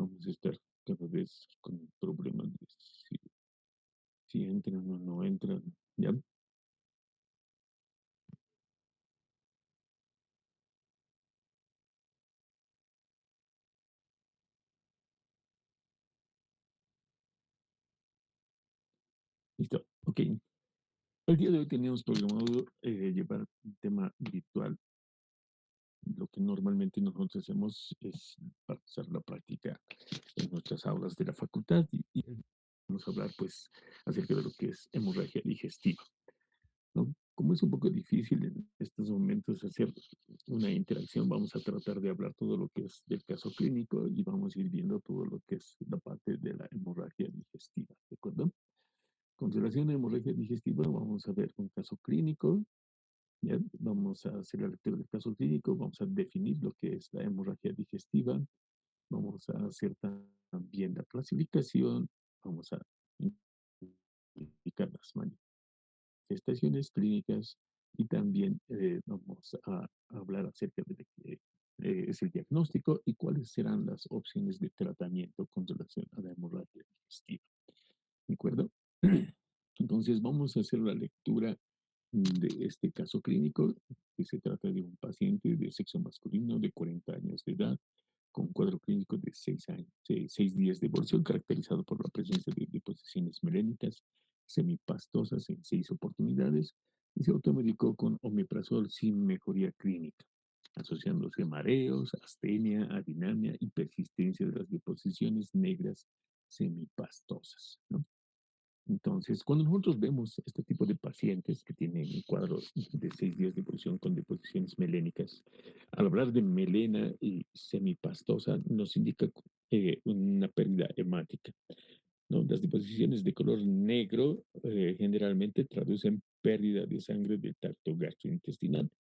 vamos a estar cada vez con problemas de si entran o no entran, ¿ya? Listo, ok. El día de hoy teníamos programado llevar un tema virtual. Lo que normalmente nosotros hacemos es hacer la práctica en nuestras aulas de la facultad y vamos a hablar pues acerca de lo que es hemorragia digestiva, ¿no? Como es un poco difícil en estos momentos hacer una interacción, vamos a tratar de hablar todo lo que es del caso clínico y vamos a ir viendo todo lo que es la parte de la hemorragia digestiva, ¿de acuerdo? Con relación a hemorragia digestiva, vamos a ver un caso clínico. Ya, vamos a hacer la lectura del caso clínico, vamos a definir lo que es la hemorragia digestiva, vamos a hacer también la clasificación, vamos a indicar las manifestaciones clínicas y también vamos a hablar acerca de lo que es el diagnóstico y cuáles serán las opciones de tratamiento con relación a la hemorragia digestiva. ¿De acuerdo? Entonces vamos a hacer la lectura de este caso clínico, que se trata de un paciente de sexo masculino de 40 años de edad, con un cuadro clínico de 6 años, 6 días de evolución, caracterizado por la presencia de deposiciones melénicas semipastosas en 6 oportunidades, y se automedicó con omeprazol sin mejoría clínica, asociándose mareos, astenia, adinamia y persistencia de las deposiciones negras semipastosas, ¿no? Entonces, cuando nosotros vemos este tipo de pacientes que tienen cuadros de 6 días de evolución con deposiciones melénicas, al hablar de melena y semipastosa, nos indica una pérdida hemática, ¿no? Las deposiciones de color negro generalmente traducen pérdida de sangre del tracto gastrointestinal.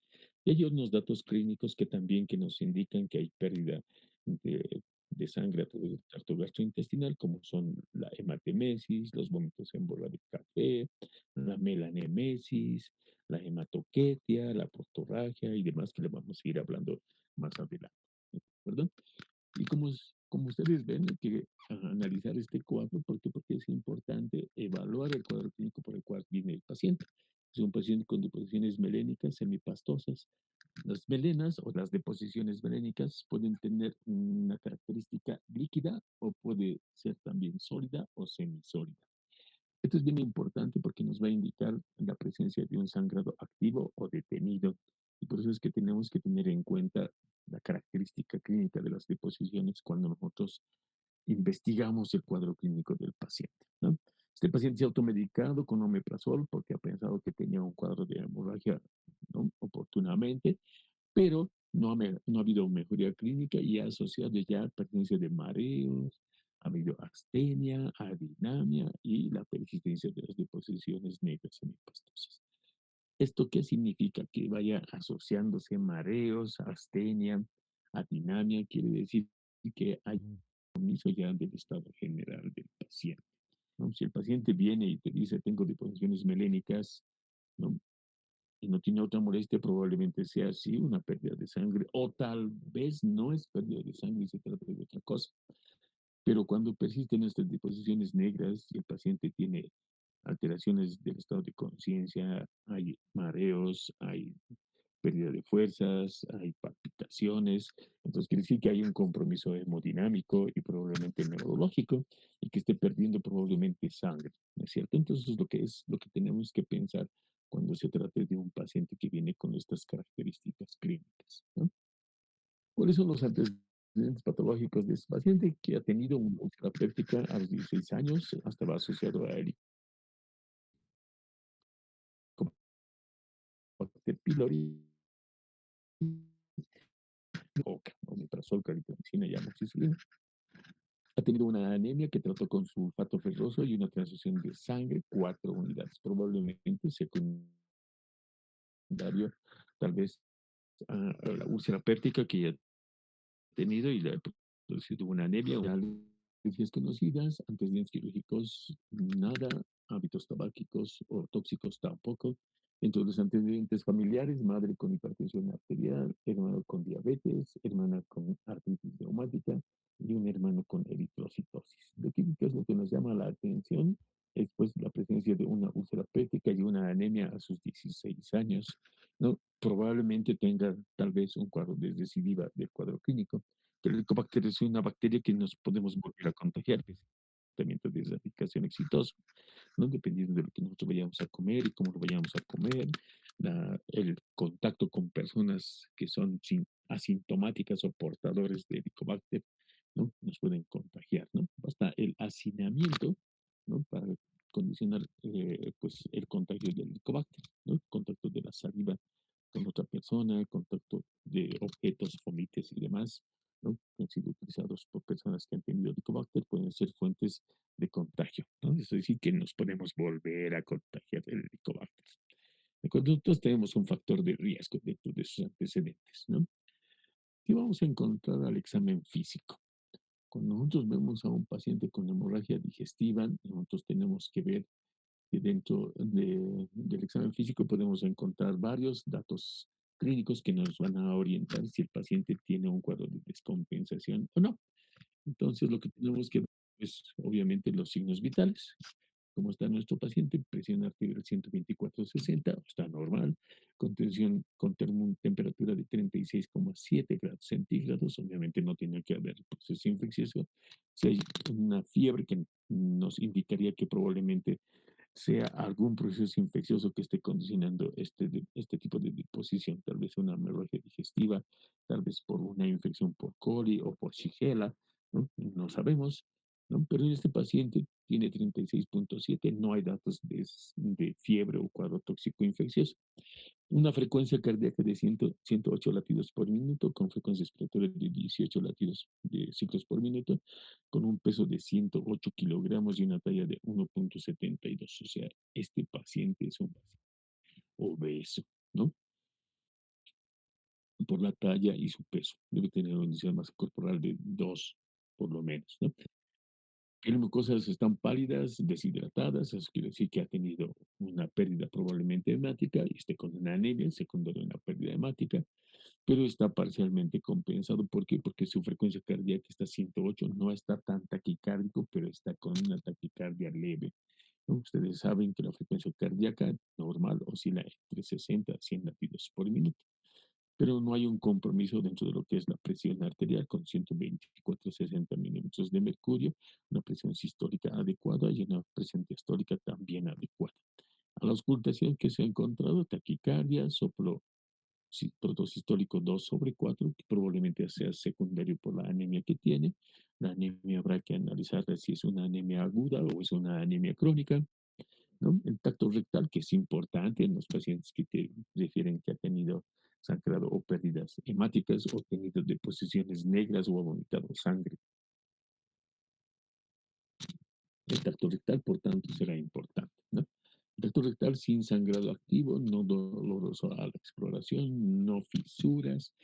Y hay unos datos clínicos que también que nos indican que hay pérdida de sangre a través del tracto gastrointestinal, como son la hematemesis, los vómitos en bola de café, la melanemesis, la hematoquetia, la portorragia y demás que le vamos a ir hablando más adelante. ¿De acuerdo? Y como ustedes ven, hay que analizar este cuadro, ¿por qué? Porque es importante evaluar el cuadro clínico por el cual viene el paciente. Es un paciente con deposiciones melénicas semipastosas. Las melenas o las deposiciones melénicas pueden tener una característica líquida o puede ser también sólida o semisólida. Esto es bien importante porque nos va a indicar la presencia de un sangrado activo o detenido. Y por eso es que tenemos que tener en cuenta la característica clínica de las deposiciones cuando nosotros investigamos el cuadro clínico del paciente, ¿no? Este paciente se ha automedicado con omeprazol porque ha pensado que tenía un cuadro de hemorragia, ¿no? Oportunamente, pero no ha habido mejoría clínica y ha asociado ya presencia de mareos, ha habido astenia, adinamia y la persistencia de las deposiciones negras semipastosas. ¿Esto qué significa? Que vaya asociándose mareos, astenia, adinamia, quiere decir que hay un compromiso ya del estado general del paciente, ¿no? Si el paciente viene y te dice, tengo deposiciones melénicas, ¿no? Y no tiene otra molestia, probablemente sea así, una pérdida de sangre, o tal vez no es pérdida de sangre y se trata de otra cosa. Pero cuando persisten estas deposiciones negras y el paciente tiene alteraciones del estado de conciencia, hay mareos, hay pérdida de fuerzas, hay palpitaciones, entonces quiere decir que hay un compromiso hemodinámico y probablemente neurológico y que esté perdiendo probablemente sangre, ¿no es cierto? Entonces es lo que tenemos que pensar cuando se trate de un paciente que viene con estas características clínicas, ¿no? ¿Cuáles son los antecedentes patológicos de este paciente que ha tenido una úlcera péptica a los 16 años, hasta va asociado a Helicobacter pylori, o omeprazol, clarithromicina y amoxicilina? Ha tenido una anemia que trató con sulfato ferroso y una transfusión de sangre, 4 unidades, probablemente secundario, tal vez a la úlcera péptica que ya ha tenido y le ha producido una anemia, alergias conocidas, antecedentes quirúrgicos, nada, hábitos tabáquicos o tóxicos tampoco. Entre los antecedentes familiares, madre con hipertensión arterial, hermano con diabetes, hermana con artritis reumática, y un hermano con eritrocitosis. ¿Qué es lo que nos llama la atención? Es pues la presencia de una úlcera péptica y una anemia a sus 16 años, ¿no? Probablemente tenga tal vez un cuadro de recidiva del cuadro clínico. El Helicobacter es una bacteria que nos podemos volver a contagiar, que es el tratamiento de erradicación exitoso, ¿no? Dependiendo de lo que nosotros vayamos a comer y cómo lo vayamos a comer, el contacto con personas que son asintomáticas o portadores de Helicobacter, ¿no? Nos pueden contagiar, ¿no? Basta el hacinamiento, ¿no? Para condicionar pues el contagio del Helicobacter, ¿no? El contacto de la saliva con otra persona, el contacto de objetos, fomites y demás, ¿no? Que han sido utilizados por personas que han tenido Helicobacter, pueden ser fuentes de contagio, ¿no? Es decir, que nos podemos volver a contagiar el Helicobacter. Nosotros tenemos un factor de riesgo dentro de sus antecedentes, ¿no? ¿Qué vamos a encontrar al examen físico? Cuando nosotros vemos a un paciente con hemorragia digestiva, nosotros tenemos que ver que dentro del examen físico podemos encontrar varios datos clínicos que nos van a orientar si el paciente tiene un cuadro de descompensación o no. Entonces, lo que tenemos que ver es, obviamente, los signos vitales. ¿Cómo está nuestro paciente? Presión arterial 124/60, está normal. Contención con temperatura de 36,7 grados centígrados. Obviamente no tiene que haber proceso infeccioso. Si hay una fiebre que nos indicaría que probablemente sea algún proceso infeccioso que esté condicionando este tipo de disposición, tal vez una hemorragia digestiva, tal vez por una infección por coli o por Shigella, ¿no? No sabemos, ¿no? Pero en este paciente tiene 36,7, no hay datos de fiebre o cuadro tóxico infeccioso. Una frecuencia cardíaca de 108 latidos por minuto, con frecuencia respiratoria de 18 latidos de ciclos por minuto, con un peso de 108 kilogramos y una talla de 1,72. O sea, este paciente es un paciente obeso, ¿no? Por la talla y su peso. Debe tener un índice de masa corporal de 2, por lo menos, ¿no? Las mucosas están pálidas, deshidratadas, eso quiere decir que ha tenido una pérdida probablemente hemática y esté con una anemia secundaria a una pérdida hemática, pero está parcialmente compensado. ¿Por qué? Porque su frecuencia cardíaca está 108, no está tan taquicárdico, pero está con una taquicardia leve, ¿no? Ustedes saben que la frecuencia cardíaca normal oscila entre 60 a 100 latidos por minuto, pero no hay un compromiso dentro de lo que es la presión arterial con 124/60 milímetros de mercurio, una presión sistólica adecuada y una presión diastólica también adecuada. A la auscultación que se ha encontrado taquicardia, soplo protosistólico 2/4, que probablemente sea secundario por la anemia que tiene. La anemia habrá que analizarla si es una anemia aguda o es una anemia crónica, ¿no? El tacto rectal, que es importante en los pacientes que te refieren que ha tenido sangrado o pérdidas hemáticas o tenido deposiciones negras o ha vomitado sangre. El tacto rectal, por tanto, será importante, ¿no? El tacto rectal sin sangrado activo, no doloroso a la exploración, no fisuras,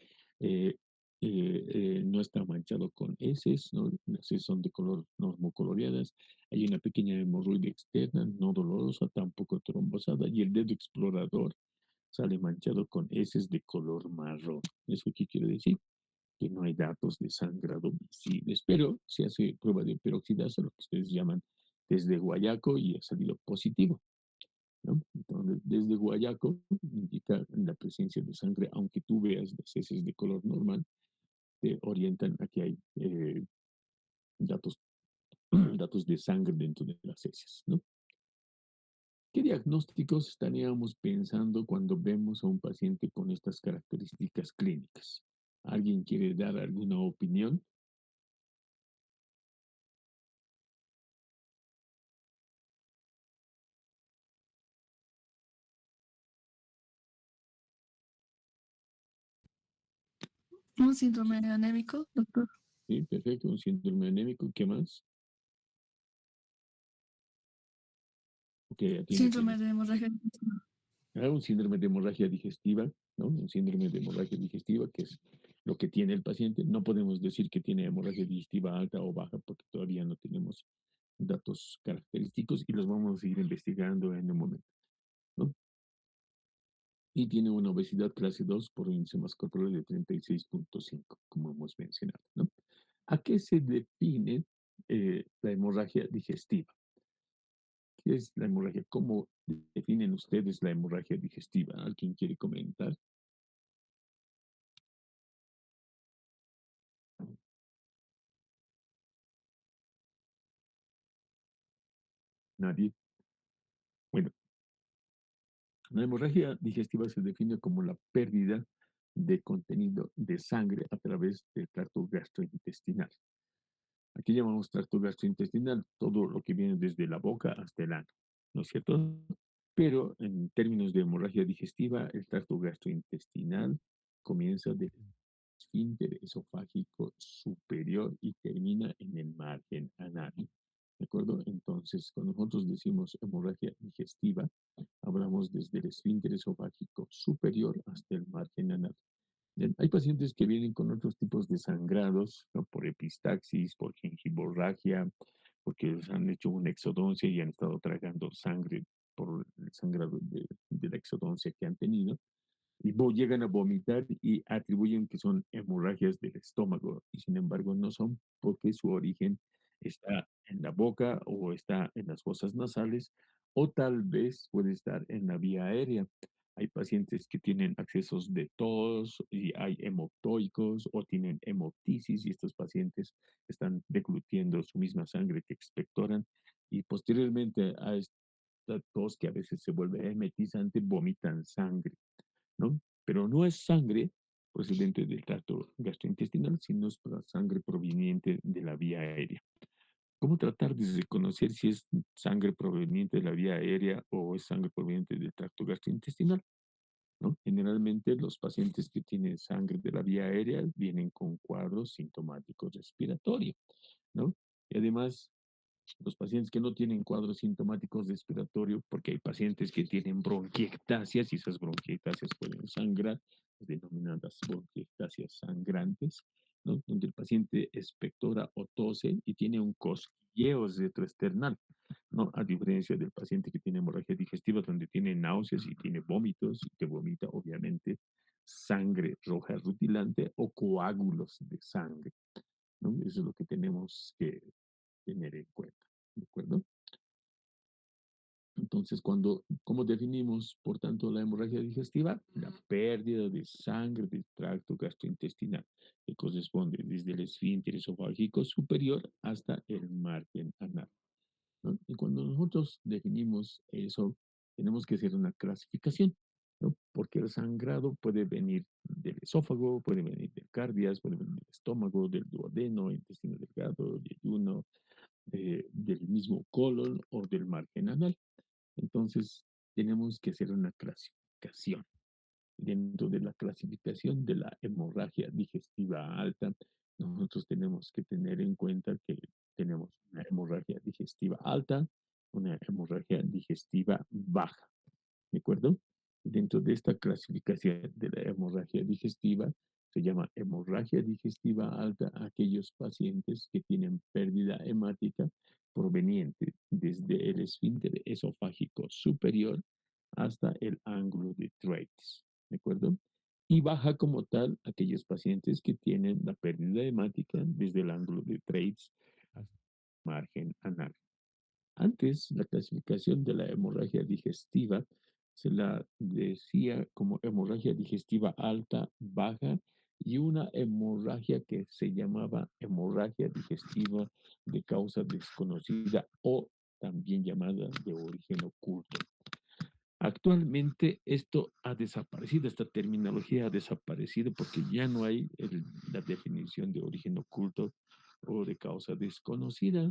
eh, no está manchado con heces, ¿no? Las heces son de color normocoloreadas, hay una pequeña hemorroide externa, no dolorosa, tampoco trombosada, y el dedo explorador sale manchado con heces de color marrón. ¿Eso qué quiere decir? Que no hay datos de sangrado visibles, pero se hace prueba de peroxidasa, lo que ustedes llaman desde guayaco, y ha salido positivo, ¿no? Entonces, desde guayaco indica la presencia de sangre, aunque tú veas las heces de color normal, te orientan a que hay datos, datos de sangre dentro de las heces, ¿no? ¿Qué diagnósticos estaríamos pensando cuando vemos a un paciente con estas características clínicas? ¿Alguien quiere dar alguna opinión? Un síndrome anémico, doctor. Sí, perfecto, un síndrome anémico, ¿qué más? Ok, atiéndete. Síndrome de hemorragia digestiva. Un síndrome de hemorragia digestiva, ¿no? Un síndrome de hemorragia digestiva, que es lo que tiene el paciente. No podemos decir que tiene hemorragia digestiva alta o baja porque todavía no tenemos datos característicos y los vamos a ir investigando en un momento, ¿no? Y tiene una obesidad clase 2 por índice más corporal de 36,5, como hemos mencionado, ¿no? ¿A qué se define la hemorragia digestiva? ¿Qué es la hemorragia? ¿Cómo definen ustedes la hemorragia digestiva? ¿Alguien quiere comentar? Nadie. Bueno, la hemorragia digestiva se define como la pérdida de contenido de sangre a través del tracto gastrointestinal. Aquí llamamos tracto gastrointestinal todo lo que viene desde la boca hasta el ano, ¿no es cierto? Pero en términos de hemorragia digestiva, el tracto gastrointestinal comienza del esfínter esofágico superior y termina en el margen anal. ¿De acuerdo? Entonces, cuando nosotros decimos hemorragia digestiva, hablamos desde el esfínter esofágico superior hasta el margen anal. Bien, hay pacientes que vienen con otros tipos de sangrados, ¿no? Por epistaxis, por gingivorragia, porque les han hecho una exodoncia y han estado tragando sangre por el sangrado de la exodoncia que han tenido y llegan a vomitar y atribuyen que son hemorragias del estómago y sin embargo no son porque su origen está en la boca o está en las fosas nasales o tal vez puede estar en la vía aérea. Hay pacientes que tienen accesos de tos y hay hemoptoicos o tienen hemoptisis y estos pacientes están deglutiendo su misma sangre que expectoran y posteriormente a esta tos que a veces se vuelve emetizante vomitan sangre, ¿no? Pero no es sangre procedente del tracto gastrointestinal, sino es la sangre proveniente de la vía aérea. ¿Cómo tratar de reconocer si es sangre proveniente de la vía aérea o es sangre proveniente del tracto gastrointestinal? ¿No? Generalmente los pacientes que tienen sangre de la vía aérea vienen con cuadros sintomáticos respiratorios, ¿no? Y además los pacientes que no tienen cuadros sintomáticos respiratorios, porque hay pacientes que tienen bronquiectasias y esas bronquiectasias pueden sangrar, las denominadas bronquiectasias sangrantes, ¿no? Donde el paciente expectora o tose y tiene un cosquilleo retroesternal, ¿no? A diferencia del paciente que tiene hemorragia digestiva, donde tiene náuseas y tiene vómitos y que vomita, obviamente, sangre roja rutilante o coágulos de sangre, ¿no? Eso es lo que tenemos que tener en cuenta, ¿de acuerdo? Entonces, ¿cómo definimos, por tanto, la hemorragia digestiva? La pérdida de sangre del tracto gastrointestinal, que corresponde desde el esfínter esofágico superior hasta el margen anal, ¿no? Y cuando nosotros definimos eso, tenemos que hacer una clasificación, ¿no? Porque el sangrado puede venir del esófago, puede venir del cardias, puede venir del estómago, del duodeno, intestino delgado, yeyuno, del mismo colon o del margen anal. Entonces, tenemos que hacer una clasificación. Dentro de la clasificación de la hemorragia digestiva alta, nosotros tenemos que tener en cuenta que tenemos una hemorragia digestiva alta, una hemorragia digestiva baja. ¿De acuerdo? Dentro de esta clasificación de la hemorragia digestiva, se llama hemorragia digestiva alta a aquellos pacientes que tienen pérdida hemática proveniente desde el esfínter esofágico superior hasta el ángulo de Treitz. ¿De acuerdo? Y baja como tal aquellos pacientes que tienen la pérdida hemática desde el ángulo de Treitz hasta el margen anal. Antes, la clasificación de la hemorragia digestiva se la decía como hemorragia digestiva alta, baja y una hemorragia que se llamaba hemorragia digestiva de causa desconocida o también llamada de origen oculto. Actualmente esto ha desaparecido, esta terminología ha desaparecido porque ya no hay la definición de origen oculto o de causa desconocida,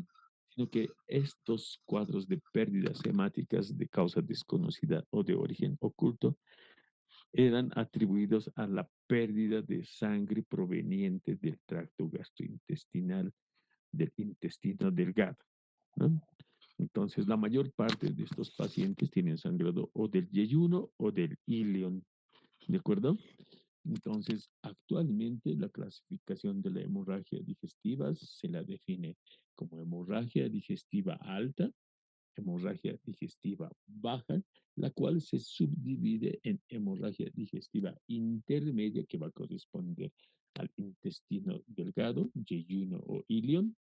sino que estos cuadros de pérdidas hemáticas de causa desconocida o de origen oculto eran atribuidos a la pérdida de sangre proveniente del tracto gastrointestinal, del intestino delgado, ¿no? Entonces, la mayor parte de estos pacientes tienen sangrado o del yeyuno o del ilion, ¿de acuerdo? Entonces, actualmente la clasificación de la hemorragia digestiva se la define como hemorragia digestiva alta, hemorragia digestiva baja, la cual se subdivide en hemorragia digestiva intermedia que va a corresponder al intestino delgado, yeyuno o ilion,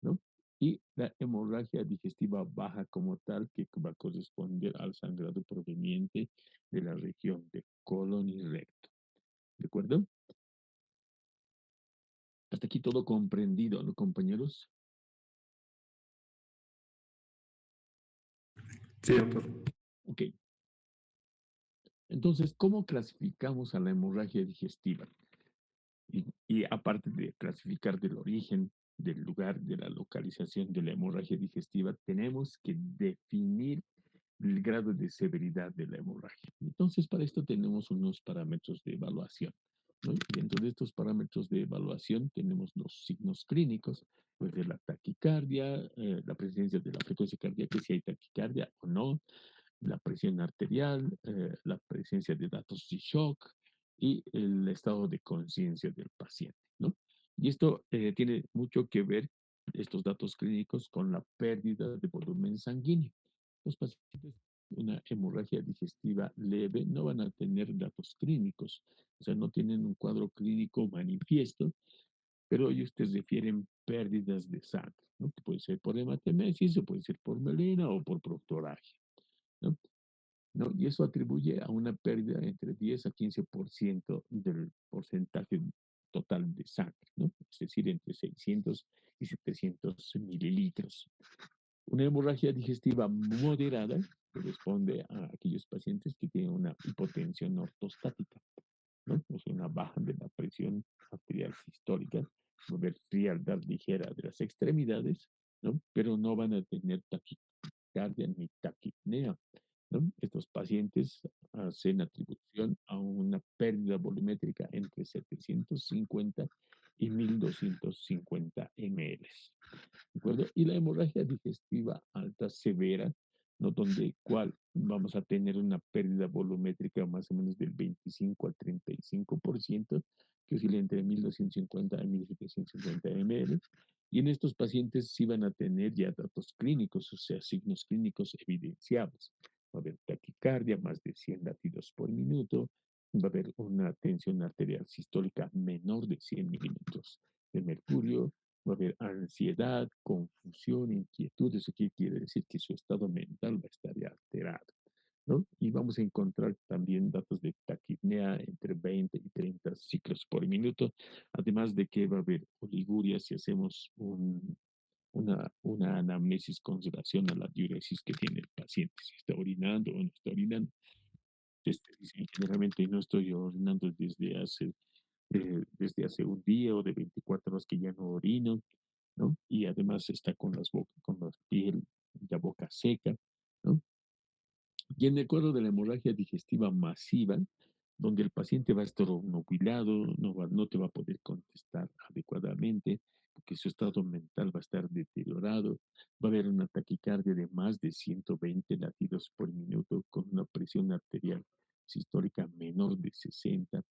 ¿no? Y la hemorragia digestiva baja como tal, que va a corresponder al sangrado proveniente de la región de colon y recto. ¿De acuerdo? Hasta aquí todo comprendido, ¿no, compañeros? Sí, doctor. Ok. Entonces, ¿cómo clasificamos a la hemorragia digestiva? Y aparte de clasificar del origen, del lugar, de la localización de la hemorragia digestiva, tenemos que definir el grado de severidad de la hemorragia. Entonces, para esto tenemos unos parámetros de evaluación, ¿no? Y dentro de estos parámetros de evaluación tenemos los signos clínicos, pues de la taquicardia, la presencia de la frecuencia cardíaca, si hay taquicardia o no, la presión arterial, la presencia de datos de shock y el estado de conciencia del paciente, ¿no? Y esto tiene mucho que ver, estos datos clínicos, con la pérdida de volumen sanguíneo. Los pacientes con una hemorragia digestiva leve no van a tener datos clínicos, o sea, no tienen un cuadro clínico manifiesto, pero ellos te refieren pérdidas de sangre, ¿no? Que puede ser por hematemesis, o puede ser por melena o por proctoraje, ¿no? ¿No? Y eso atribuye a una pérdida entre 10 a 15% del porcentaje total de sangre, ¿no? Es decir, entre 600 y 700 mililitros. Una hemorragia digestiva moderada corresponde a aquellos pacientes que tienen una hipotensión ortostática, ¿no? O sea, una baja de la presión arterial sistólica, va a haber frialdad ligera de las extremidades, ¿no? Pero no van a tener taquicardia ni taquipnea, ¿no? Estos pacientes hacen atribución a una pérdida volumétrica entre 750 y 1250 ml. ¿De acuerdo? Y la hemorragia digestiva alta severa, ¿no? Donde cual vamos a tener una pérdida volumétrica más o menos del 25 al 35%, que oscila entre 1250 y 1750 ml. Y en estos pacientes sí van a tener ya datos clínicos, o sea, signos clínicos evidenciables. Va a haber taquicardia, más de 100 latidos por minuto, va a haber una tensión arterial sistólica menor de 100 milímetros de mercurio, va a haber ansiedad, confusión, inquietud. ¿Eso qué quiere decir? Que su estado mental va a estar ya alterado, ¿no? Y vamos a encontrar también datos de taquipnea entre 20 y 30 ciclos por minuto, además de que va a haber oliguria si hacemos una anamnesis con relación a la diuresis que tiene el paciente, si está orinando o no está orinando. Dicen, generalmente no estoy orinando desde hace un día o de 24 horas que ya no orino, ¿no? Y además está con la piel, la boca seca, ¿no? Y en el cuadro de la hemorragia digestiva masiva, donde el paciente va a estar obnubilado, no te va a poder contestar adecuadamente, porque su estado mental va a estar deteriorado, va a haber una taquicardia de más de 120 latidos por minuto con una presión arterial sistólica menor de 60,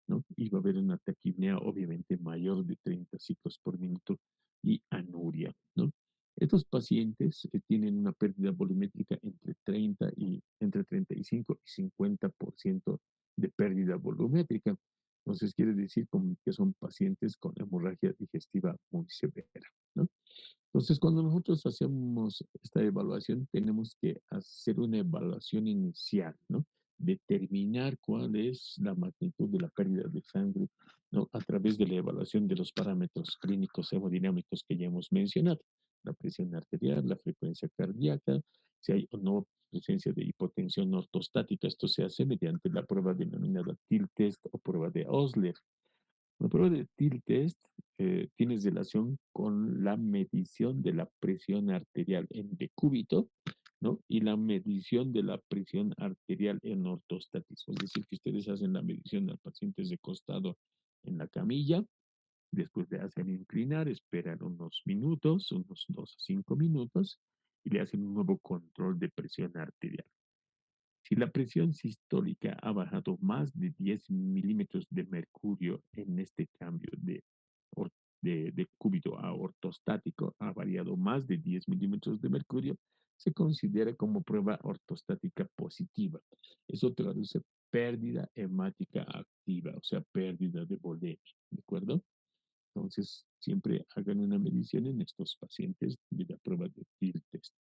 ¿no? Y va a haber una taquipnea obviamente mayor de 30 ciclos por minuto y anuria, ¿no? Estos pacientes tienen una pérdida volumétrica entre 35 y 50% de pérdida volumétrica. Entonces quiere decir como que son pacientes con hemorragia digestiva muy severa, ¿no? Entonces, cuando nosotros hacemos esta evaluación, tenemos que hacer una evaluación inicial, ¿no? Determinar cuál es la magnitud de la pérdida de sangre, ¿no? A través de la evaluación de los parámetros clínicos hemodinámicos que ya hemos mencionado, la presión arterial, la frecuencia cardíaca, si hay o no presencia de hipotensión ortostática. Esto se hace mediante la prueba denominada TIL test o prueba de Osler. La prueba de TIL test tiene relación con la medición de la presión arterial en decúbito, ¿no? Y la medición de la presión arterial en ortostatismo. Es decir, que ustedes hacen la medición al paciente de costado en la camilla, después le hacen inclinar, esperan unos minutos, unos 2 a 5 minutos, y le hacen un nuevo control de presión arterial. Si la presión sistólica ha bajado más de 10 milímetros de mercurio en este cambio de cúbito a ortostático, ha variado más de 10 milímetros de mercurio, se considera como prueba ortostática positiva. Eso traduce pérdida hemática activa, o sea, pérdida de volemia, ¿de acuerdo? Entonces, siempre hagan una medición en estos pacientes de la prueba de FIEL test.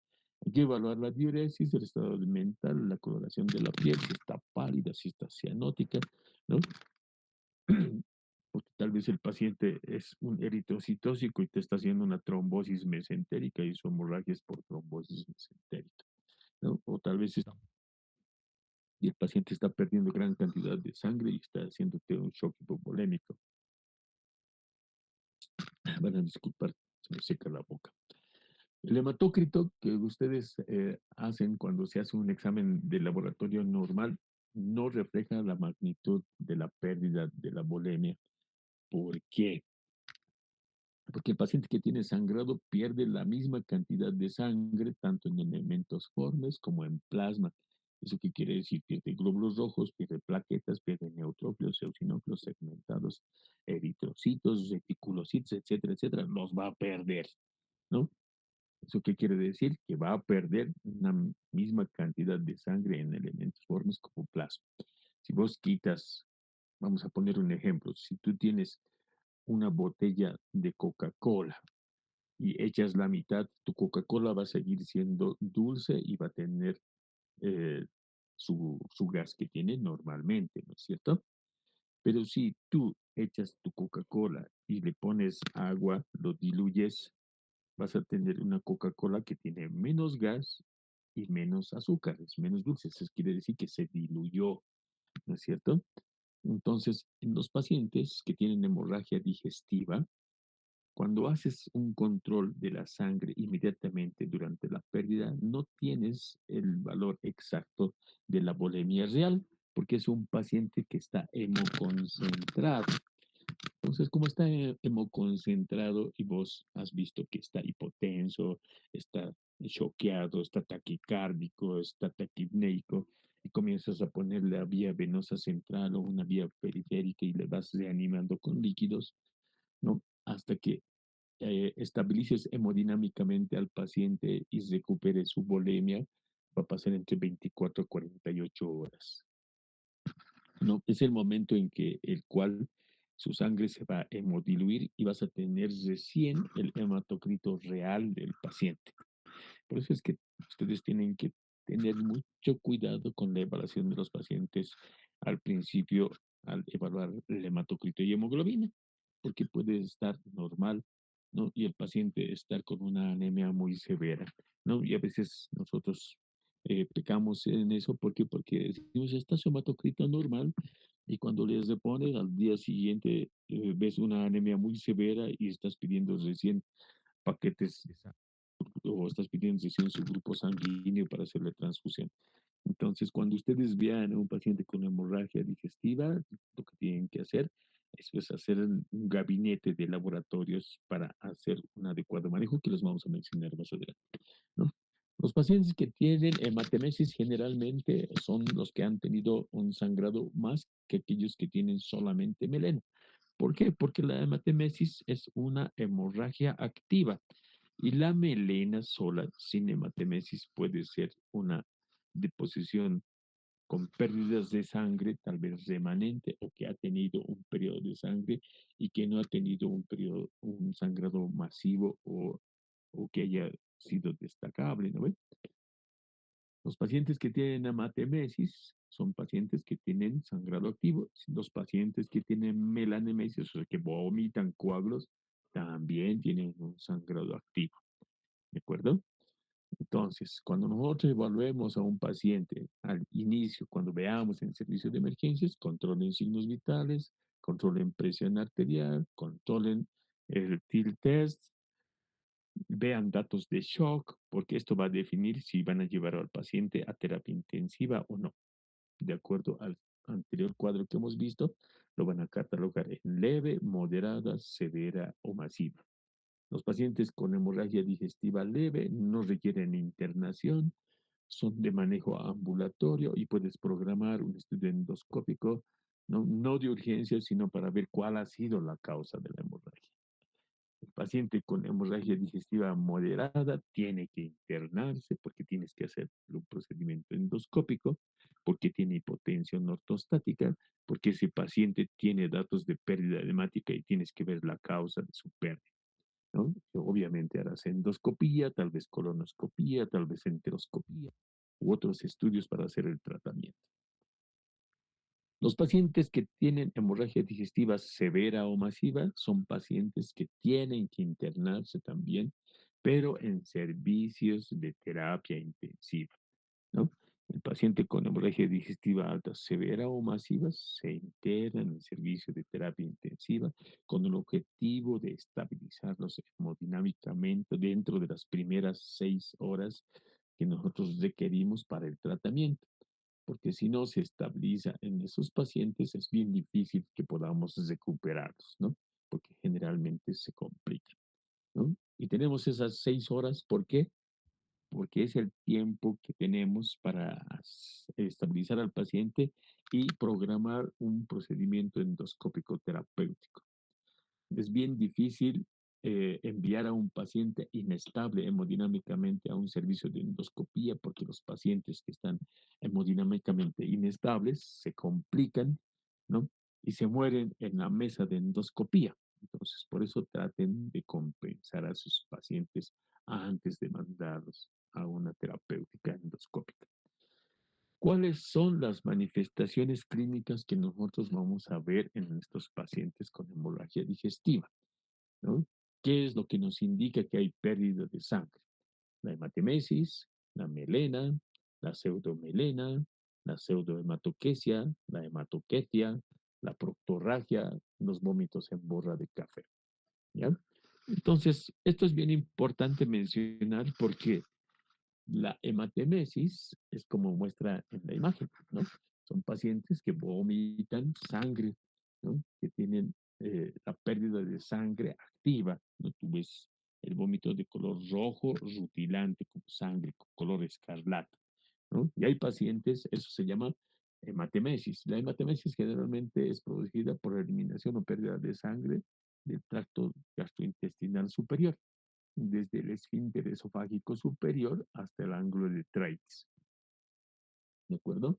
Hay que evaluar la diuresis, el estado mental, la coloración de la piel, si está pálida, si está cianótica, ¿no? Porque tal vez el paciente es un eritrocitóxico y te está haciendo una trombosis mesentérica y su hemorragia es por trombosis mesentérica, ¿no? O tal vez y el paciente está perdiendo gran cantidad de sangre y está haciéndote un shock hipovolémico. Van a disculpar, se me seca la boca. El hematócrito que ustedes hacen cuando se hace un examen de laboratorio normal no refleja la magnitud de la pérdida de la volemia. ¿Por qué? Porque el paciente que tiene sangrado pierde la misma cantidad de sangre tanto en elementos formes como en plasma. ¿Eso qué quiere decir? Pierde glóbulos rojos, pierde plaquetas, pierde neutrófilos, eosinófilos segmentados, eritrocitos, reticulocitos, etcétera, etcétera. Los va a perder, ¿no? ¿Eso qué quiere decir? Que va a perder una misma cantidad de sangre en elementos formes como plasma. Si vos quitas, vamos a poner un ejemplo, si tú tienes una botella de Coca-Cola y echas la mitad, tu Coca-Cola va a seguir siendo dulce y va a tener eh, su gas que tiene normalmente, ¿no es cierto? Pero si tú echas tu Coca-Cola y le pones agua, lo diluyes, vas a tener una Coca-Cola que tiene menos gas y menos azúcares, menos dulces. Eso quiere decir que se diluyó, ¿no es cierto? Entonces, en los pacientes que tienen hemorragia digestiva, cuando haces un control de la sangre inmediatamente durante la pérdida, no tienes el valor exacto de la volemia real, porque es un paciente que está hemoconcentrado. Entonces, como está hemoconcentrado y vos has visto que está hipotenso, está choqueado, está taquicárdico, está taquipneico, y comienzas a ponerle la vía venosa central o una vía periférica y le vas reanimando con líquidos, ¿no? Hasta que estabilices hemodinámicamente al paciente y recupere su volemia, va a pasar entre 24 a 48 horas. ¿No? Es el momento en que el cual su sangre se va a hemodiluir y vas a tener recién el hematocrito real del paciente. Por eso es que ustedes tienen que tener mucho cuidado con la evaluación de los pacientes al principio, al evaluar el hematocrito y hemoglobina, porque puede estar normal, ¿no? Y el paciente estar con una anemia muy severa, ¿no? Y a veces nosotros pecamos en eso, ¿por qué? Porque decimos, está su hematocrito normal, y cuando les repones al día siguiente ves una anemia muy severa y estás pidiendo recién paquetes de sangre o estás pidiendo sesión su grupo sanguíneo para hacer la transfusión. Entonces, cuando ustedes vean a un paciente con hemorragia digestiva, lo que tienen que hacer es pues, hacer un gabinete de laboratorios para hacer un adecuado manejo que les vamos a mencionar más adelante, ¿no? Los pacientes que tienen hematemesis generalmente son los que han tenido un sangrado más que aquellos que tienen solamente melena. ¿Por qué? Porque la hematemesis es una hemorragia activa y la melena sola sin hematemesis puede ser una deposición con pérdidas de sangre, tal vez remanente, o que ha tenido un periodo de sangre y que no ha tenido un periodo, un sangrado masivo o que haya sido destacable, ¿no ve? Los pacientes que tienen hematemesis son pacientes que tienen sangrado activo. Los pacientes que tienen melanemesis, o sea, que vomitan coágulos, también tienen un sangrado activo. ¿De acuerdo? Entonces, cuando nosotros evaluemos a un paciente al inicio, cuando veamos en servicio de emergencias, controlen signos vitales, controlen presión arterial, controlen el TIL test, vean datos de shock, porque esto va a definir si van a llevar al paciente a terapia intensiva o no. De acuerdo al anterior cuadro que hemos visto, lo van a catalogar en leve, moderada, severa o masiva. Los pacientes con hemorragia digestiva leve no requieren internación, son de manejo ambulatorio y puedes programar un estudio endoscópico, no de urgencia, sino para ver cuál ha sido la causa de la hemorragia. paciente con hemorragia digestiva moderada tiene que internarse porque tienes que hacer un procedimiento endoscópico, porque tiene hipotensión ortostática, porque ese paciente tiene datos de pérdida hemática y tienes que ver la causa de su pérdida, ¿no? Obviamente harás endoscopía, tal vez colonoscopía, tal vez enteroscopía u otros estudios para hacer el tratamiento. Los pacientes que tienen hemorragia digestiva severa o masiva son pacientes que tienen que internarse también, pero en servicios de terapia intensiva, ¿no? El paciente con hemorragia digestiva alta, severa o masiva se interna en el servicio de terapia intensiva con el objetivo de estabilizarlos hemodinámicamente dentro de las primeras 6 horas que nosotros requerimos para el tratamiento, porque si no se estabiliza en esos pacientes es bien difícil que podamos recuperarlos, ¿no? Porque generalmente se complica, ¿no? Y tenemos esas 6 horas, ¿por qué? Porque es el tiempo que tenemos para estabilizar al paciente y programar un procedimiento endoscópico terapéutico. Es bien difícil enviar a un paciente inestable hemodinámicamente a un servicio de endoscopía porque los pacientes que están hemodinámicamente inestables se complican, ¿no? Y se mueren en la mesa de endoscopía. Entonces, por eso traten de compensar a sus pacientes antes de mandarlos a una terapéutica endoscópica. ¿Cuáles son las manifestaciones clínicas que nosotros vamos a ver en estos pacientes con hemorragia digestiva? ¿No? ¿Qué es lo que nos indica que hay pérdida de sangre? La hematemesis, la melena, la pseudomelena, la pseudohematoquesia, la hematoquetia, la proctorragia, los vómitos en borra de café. ¿Ya? Entonces, esto es bien importante mencionar porque la hematemesis es como muestra en la imagen, ¿no? Son pacientes que vomitan sangre, ¿no? Que tienen la pérdida de sangre activa, ¿no? Tú ves el vómito de color rojo, rutilante, como sangre, con color escarlata, ¿no? Y hay pacientes, eso se llama hematemesis. La hematemesis generalmente es producida por eliminación o pérdida de sangre del tracto gastrointestinal superior desde el esfínter esofágico superior hasta el ángulo de Treitz. ¿De acuerdo?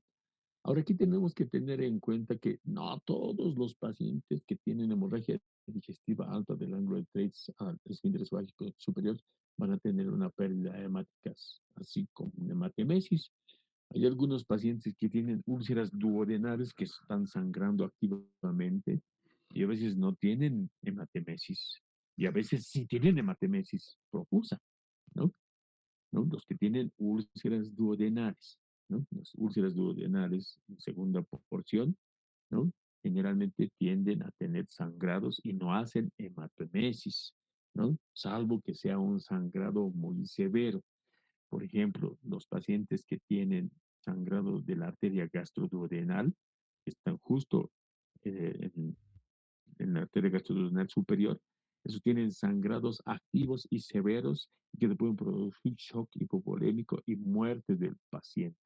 Ahora aquí tenemos que tener en cuenta que no todos los pacientes que tienen hemorragia digestiva alta del ángulo de Treitz al esfínter esofágico superior van a tener una pérdida hemática, así como una hematemesis. Hay algunos pacientes que tienen úlceras duodenales que están sangrando activamente y a veces no tienen hematemesis y a veces sí tienen hematemesis profusa, ¿no? ¿No? Los que tienen úlceras duodenales, ¿no? Las úlceras duodenales en segunda porción, ¿no? Generalmente tienden a tener sangrados y no hacen hematemesis, ¿no? Salvo que sea un sangrado muy severo. Por ejemplo, los pacientes que tienen sangrado de la arteria gastroduodenal, que están justo en la arteria gastroduodenal superior, esos tienen sangrados activos y severos que pueden producir shock hipovolémico y muerte del paciente.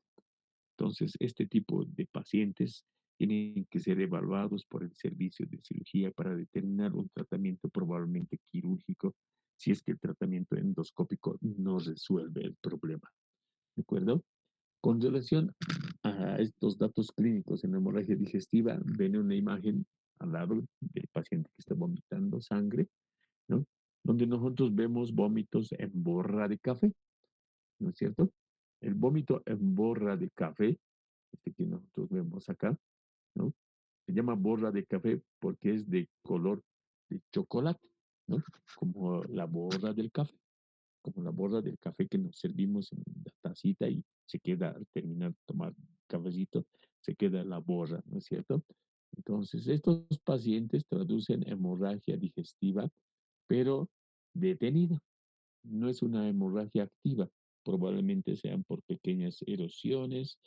Entonces, este tipo de pacientes tienen que ser evaluados por el servicio de cirugía para determinar un tratamiento probablemente quirúrgico si es que el tratamiento endoscópico no resuelve el problema. ¿De acuerdo? Con relación a estos datos clínicos en hemorragia digestiva, ven una imagen al lado del paciente que está vomitando sangre, ¿no? Donde nosotros vemos vómitos en borra de café, ¿no es cierto? El vómito en borra de café, este que nosotros vemos acá, ¿no? Se llama borra de café porque es de color de chocolate, ¿no? Como la borra del café, como la borra del café que nos servimos en la tacita y se queda al terminar de tomar cafecito, se queda la borra, ¿no es cierto? Entonces, estos pacientes traducen hemorragia digestiva, pero detenida. No es una hemorragia activa, probablemente sean por pequeñas erosiones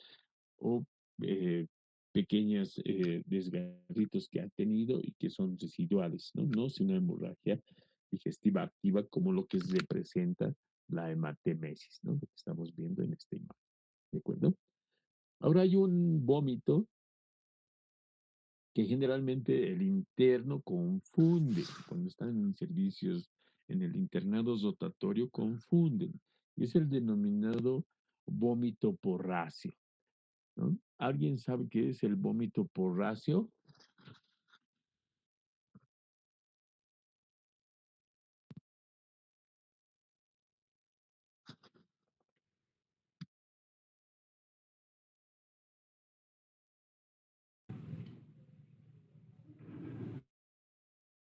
o eh, pequeñas desgarritos que han tenido y que son residuales, ¿no? No es una hemorragia digestiva activa como lo que representa la hematemesis, ¿no? Lo que estamos viendo en esta imagen, ¿de acuerdo? Ahora hay un vómito que generalmente el interno confunde cuando están en servicios en el internado rotatorio confunden. Y es el denominado vómito porracio, ¿no? ¿Alguien sabe qué es el vómito porracio?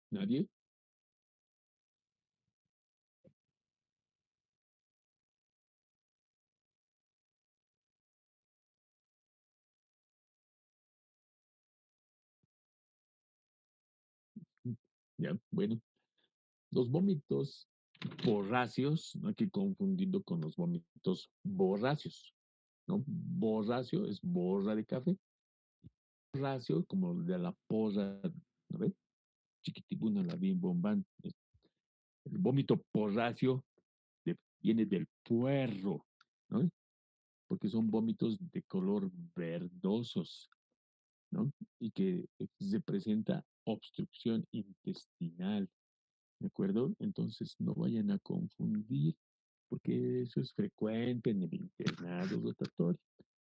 ¿Nadie? Ya, bueno, los vómitos porráceos, no hay que confundirlo con los vómitos borráceos, ¿no? Borráceo es borra de café, porráceo como de la porra, ¿no ves? Chiquitibuna, la bien bombante. El vómito porráceo viene del puerro, ¿no? Porque son vómitos de color verdosos, ¿no? Y que se presenta obstrucción intestinal, ¿de acuerdo? Entonces no vayan a confundir, porque eso es frecuente en el internado rotatorio.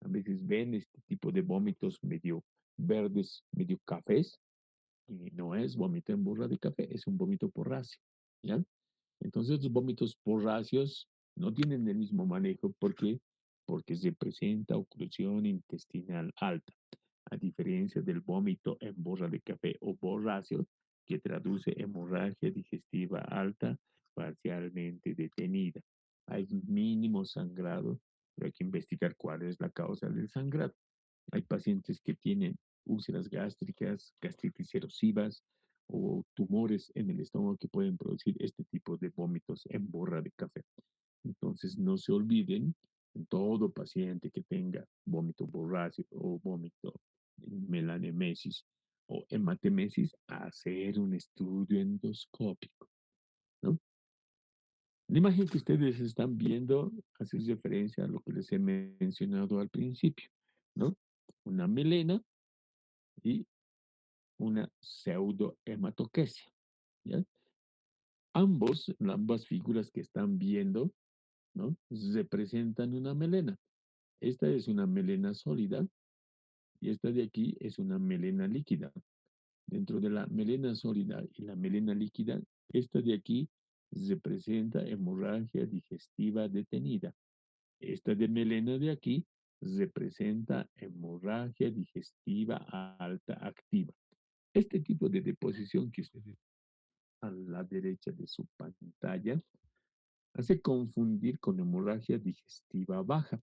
A veces ven este tipo de vómitos medio verdes, medio cafés, y no es vómito en burra de café, es un vómito porráceo, ¿ya? Entonces los vómitos porráceos no tienen el mismo manejo. ¿Por qué? Porque se presenta oclusión intestinal alta, a diferencia del vómito en borra de café o borráceo, que traduce hemorragia digestiva alta parcialmente detenida. Hay mínimo sangrado, pero hay que investigar cuál es la causa del sangrado. Hay pacientes que tienen úlceras gástricas, gastritis erosivas o tumores en el estómago que pueden producir este tipo de vómitos en borra de café. Entonces, no se olviden, en todo paciente que tenga vómito borráceo o vómito en melanemesis o hematemesis, hacer un estudio endoscópico, ¿no? La imagen que ustedes están viendo hace referencia a lo que les he mencionado al principio, ¿no? Una melena y una pseudohematoquesia, ¿ya? Ambas figuras que están viendo, ¿no? Representan una melena. Esta es una melena sólida y esta de aquí es una melena líquida. Dentro de la melena sólida y la melena líquida, esta de aquí representa hemorragia digestiva detenida. Esta de melena de aquí representa hemorragia digestiva alta activa. Este tipo de deposición que ustedes a la derecha de su pantalla hace confundir con hemorragia digestiva baja.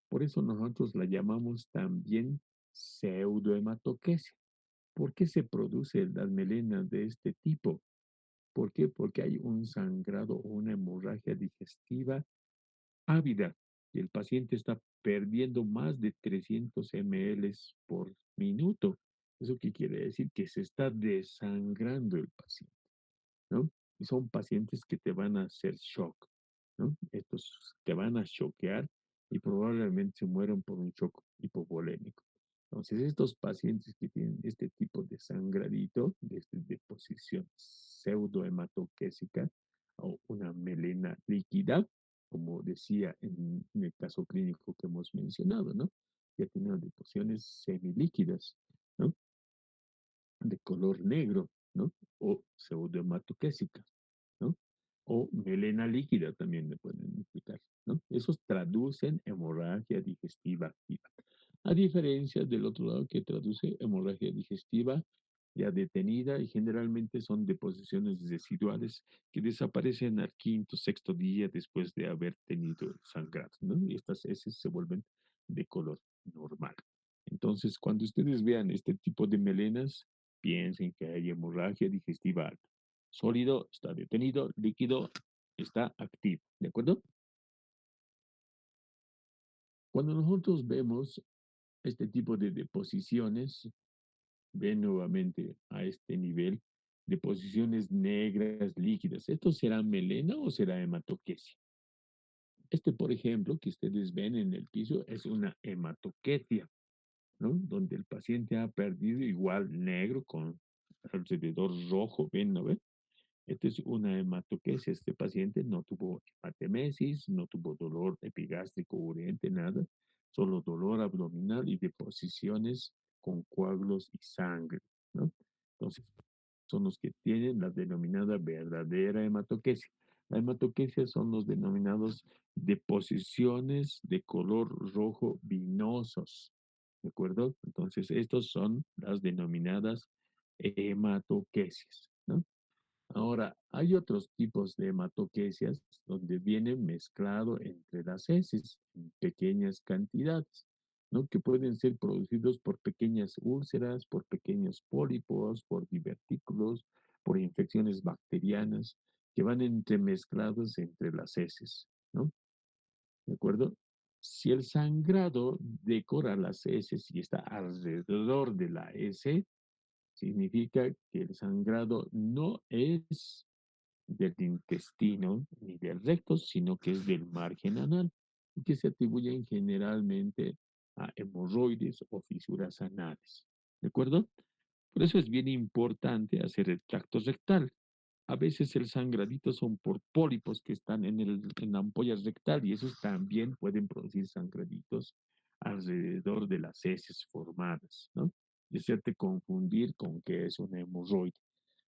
Por eso nosotros la llamamos también pseudohematoquesia. ¿Por qué se produce las melenas de este tipo? ¿Por qué? Porque hay un sangrado o una hemorragia digestiva ávida y el paciente está perdiendo más de 300 ml por minuto. ¿Eso qué quiere decir? Que se está desangrando el paciente, ¿no? Y son pacientes que te van a hacer shock, ¿no? Estos te van a choquear y probablemente se mueran por un shock hipovolémico. Entonces, estos pacientes que tienen este tipo de sangradito, de deposición pseudohematoquésica o una melena líquida, como decía en el caso clínico que hemos mencionado, ¿no? Ya tienen deposiciones semilíquidas, ¿no? De color negro, ¿no? O pseudohematoquésica, ¿no? O melena líquida también le pueden implicar, ¿no? Esos traducen hemorragia digestiva activa. A diferencia del otro lado que traduce hemorragia digestiva ya detenida y generalmente son deposiciones residuales que desaparecen al quinto, sexto día después de haber tenido sangrado, ¿no? Y estas heces se vuelven de color normal. Entonces, cuando ustedes vean este tipo de melenas, piensen que hay hemorragia digestiva alta. Sólido está detenido, líquido está activo, ¿de acuerdo? Cuando nosotros vemos este tipo de deposiciones, ven nuevamente a este nivel, deposiciones negras líquidas. ¿Esto será melena o será hematoquesia? Este, por ejemplo, que ustedes ven en el piso, es una hematoquesia, ¿no? Donde el paciente ha perdido igual negro con alrededor rojo, ¿ven? ¿No ven? Esta es una hematoquesia. Este paciente no tuvo hematemesis, no tuvo dolor epigástrico urgente, nada, solo dolor abdominal y deposiciones con coágulos y sangre, ¿no? Entonces, son los que tienen la denominada verdadera hematoquesia. La hematoquesia son los denominados deposiciones de color rojo vinosos, ¿de acuerdo? Entonces, estos son las denominadas hematoquesias, ¿no? Ahora, hay otros tipos de hematoquesias donde viene mezclado entre las heces en pequeñas cantidades, ¿no? Que pueden ser producidos por pequeñas úlceras, por pequeños pólipos, por divertículos, por infecciones bacterianas que van entremezclados entre las heces, ¿no? ¿De acuerdo? Si el sangrado decora las heces y está alrededor de la S, significa que el sangrado no es del intestino ni del recto, sino que es del margen anal y que se atribuyen generalmente a hemorroides o fisuras anales. ¿De acuerdo? Por eso es bien importante hacer el tracto rectal. A veces el sangradito son por pólipos que están en la ampolla rectal y esos también pueden producir sangraditos alrededor de las heces formadas, ¿no? Y hacerte confundir con que es una hemorroide.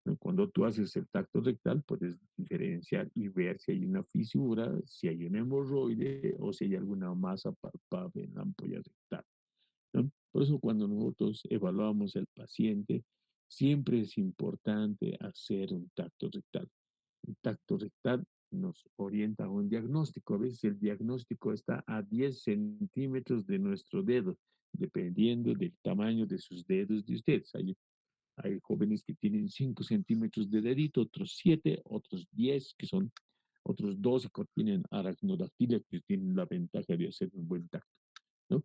¿No? Cuando tú haces el tacto rectal, puedes diferenciar y ver si hay una fisura, si hay un hemorroide o si hay alguna masa palpable en la ampolla rectal, ¿no? Por eso cuando nosotros evaluamos al paciente, siempre es importante hacer un tacto rectal. Un tacto rectal nos orienta a un diagnóstico. A veces el diagnóstico está a 10 centímetros de nuestro dedo, dependiendo del tamaño de sus dedos de ustedes. Hay jóvenes que tienen 5 centímetros de dedito, otros 7, otros 10, que son otros 12 que tienen aracnodactilia, que tienen la ventaja de hacer un buen tacto, ¿no?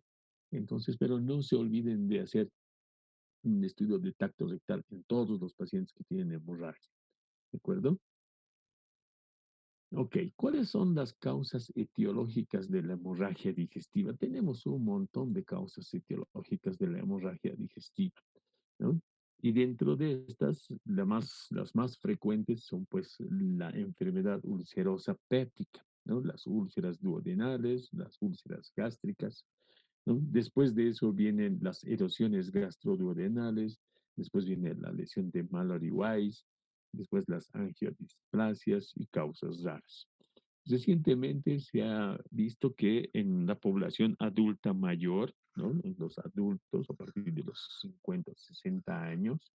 Entonces, pero no se olviden de hacer un estudio de tacto rectal en todos los pacientes que tienen hemorragia, ¿de acuerdo? Ok, ¿cuáles son las causas etiológicas de la hemorragia digestiva? Tenemos un montón de causas etiológicas de la hemorragia digestiva, ¿no? Y dentro de estas, las más frecuentes son pues la enfermedad ulcerosa péptica, ¿no? Las úlceras duodenales, las úlceras gástricas, ¿no? Después de eso vienen las erosiones gastroduodenales, después viene la lesión de Mallory-Weiss, después las angiodisplasias y causas raras. Recientemente se ha visto que en la población adulta mayor, ¿no? En los adultos a partir de los 50 o 60 años,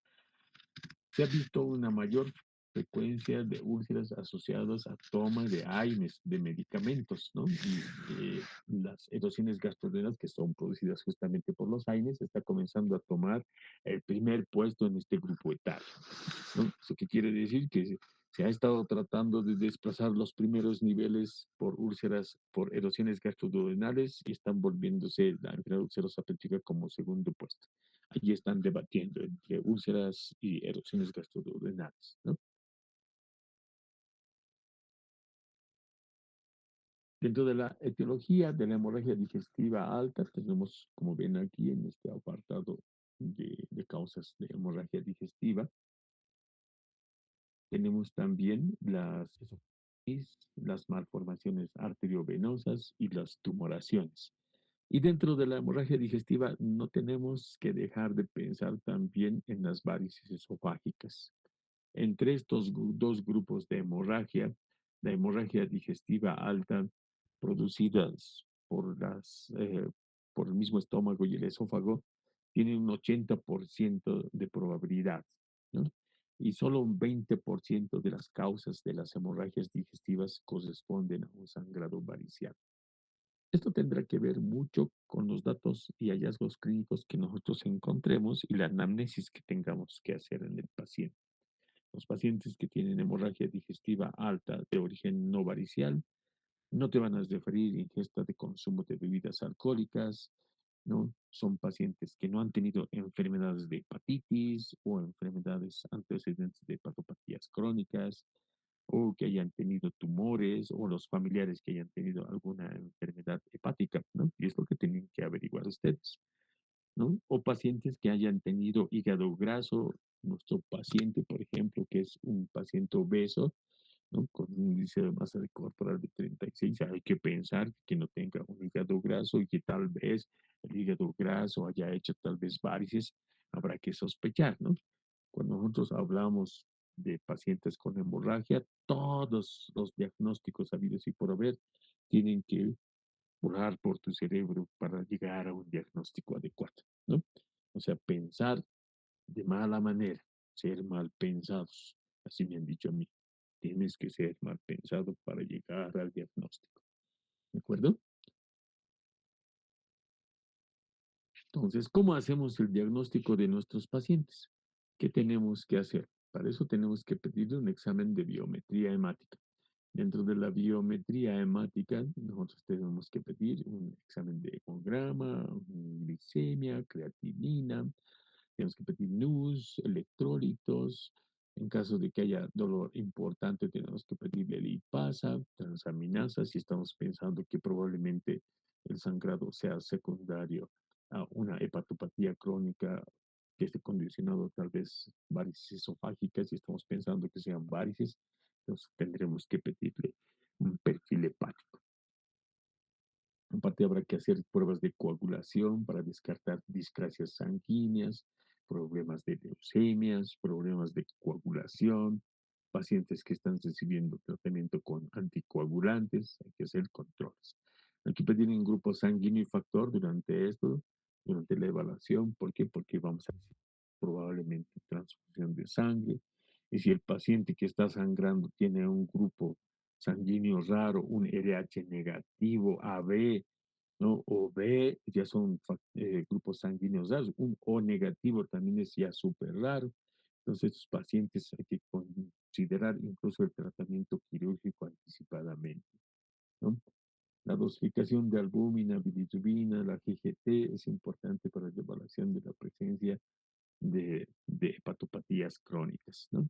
se ha visto una mayor frecuencia de úlceras asociadas a toma de AINES, de medicamentos, ¿no? Y las erosiones gastrodenales que son producidas justamente por los AINES está comenzando a tomar el primer puesto en este grupo etario, ¿no? Eso que quiere decir que se ha estado tratando de desplazar los primeros niveles por úlceras, por erosiones gastroduodenales y están volviéndose la enfermedad ulcerosa péptica como segundo puesto. Allí están debatiendo entre úlceras y erupciones gastroduodenales, ¿no? Dentro de la etiología de la hemorragia digestiva alta, tenemos, como ven aquí en este apartado de causas de hemorragia digestiva, tenemos también las malformaciones arteriovenosas y las tumoraciones. Y dentro de la hemorragia digestiva no tenemos que dejar de pensar también en las varices esofágicas. Entre estos dos grupos de hemorragia, la hemorragia digestiva alta producidas por el mismo estómago y el esófago, tiene un 80% de probabilidad, ¿no? Y solo un 20% de las causas de las hemorragias digestivas corresponden a un sangrado varicial. Esto tendrá que ver mucho con los datos y hallazgos clínicos que nosotros encontremos y la anamnesis que tengamos que hacer en el paciente. Los pacientes que tienen hemorragia digestiva alta de origen no varicial no te van a referir ingesta de consumo de bebidas alcohólicas, ¿no? Son pacientes que no han tenido enfermedades de hepatitis o enfermedades antecedentes de hepatopatías crónicas o que hayan tenido tumores o los familiares que hayan tenido alguna enfermedad hepática, ¿no? Y es lo que tienen que averiguar ustedes. ¿no? O pacientes que hayan tenido hígado graso, nuestro paciente, por ejemplo, que es un paciente obeso, ¿no? Con un índice de masa corporal de 36, hay que pensar que no tenga un hígado graso y que tal vez el hígado graso haya hecho tal vez varices, habrá que sospechar, ¿no? Cuando nosotros hablamos de pacientes con hemorragia, todos los diagnósticos habidos y por haber tienen que volar por tu cerebro para llegar a un diagnóstico adecuado, ¿no? O sea, pensar de mala manera, ser mal pensados, así me han dicho a mí. Tienes que ser mal pensado para llegar al diagnóstico, ¿de acuerdo? Entonces, ¿cómo hacemos el diagnóstico de nuestros pacientes? ¿Qué tenemos que hacer? Para eso tenemos que pedir un examen de biometría hemática. Dentro de la biometría hemática, nosotros tenemos que pedir un examen de hemograma, glicemia, creatinina, tenemos que pedir NUS, electrolitos. En caso de que haya dolor importante, tenemos que pedirle lipasa, transaminasas, si estamos pensando que probablemente el sangrado sea secundario a una hepatopatía crónica que esté condicionado tal vez varices esofágicas, si estamos pensando que sean varices, entonces tendremos que pedirle un perfil hepático. Aparte habrá que hacer pruebas de coagulación para descartar discrasias sanguíneas, problemas de leucemias, problemas de coagulación, pacientes que están recibiendo tratamiento con anticoagulantes, hay que hacer controles. Hay que pedir un grupo sanguíneo y factor durante esto, durante la evaluación. ¿Por qué? Porque vamos a hacer probablemente transfusión de sangre. Y si el paciente que está sangrando tiene un grupo sanguíneo raro, un RH negativo, AB, ¿no? O B, ya son grupos sanguíneos raros. Un O negativo también es ya súper raro. Entonces, estos pacientes hay que considerar incluso el tratamiento quirúrgico anticipadamente, ¿no? La dosificación de albúmina, bilirrubina, la GGT es importante para la evaluación de la presencia de hepatopatías crónicas, ¿no?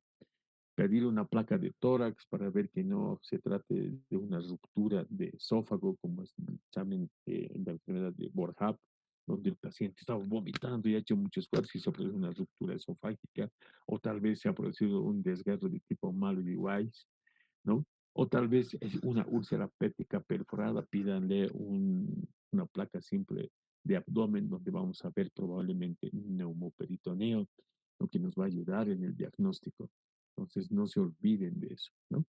Pedir una placa de tórax para ver que no se trate de una ruptura de esófago, como es el examen de la enfermedad de Borhap, donde el paciente estaba vomitando y ha hecho mucho esfuerzo y se produce una ruptura esofágica, o tal vez se ha producido un desgarro de tipo Mallory-Weiss, ¿no? O tal vez es una úlcera péptica perforada, pídanle una placa simple de abdomen donde vamos a ver probablemente un neumoperitoneo, lo que nos va a ayudar en el diagnóstico. Entonces, no se olviden de eso, ¿no?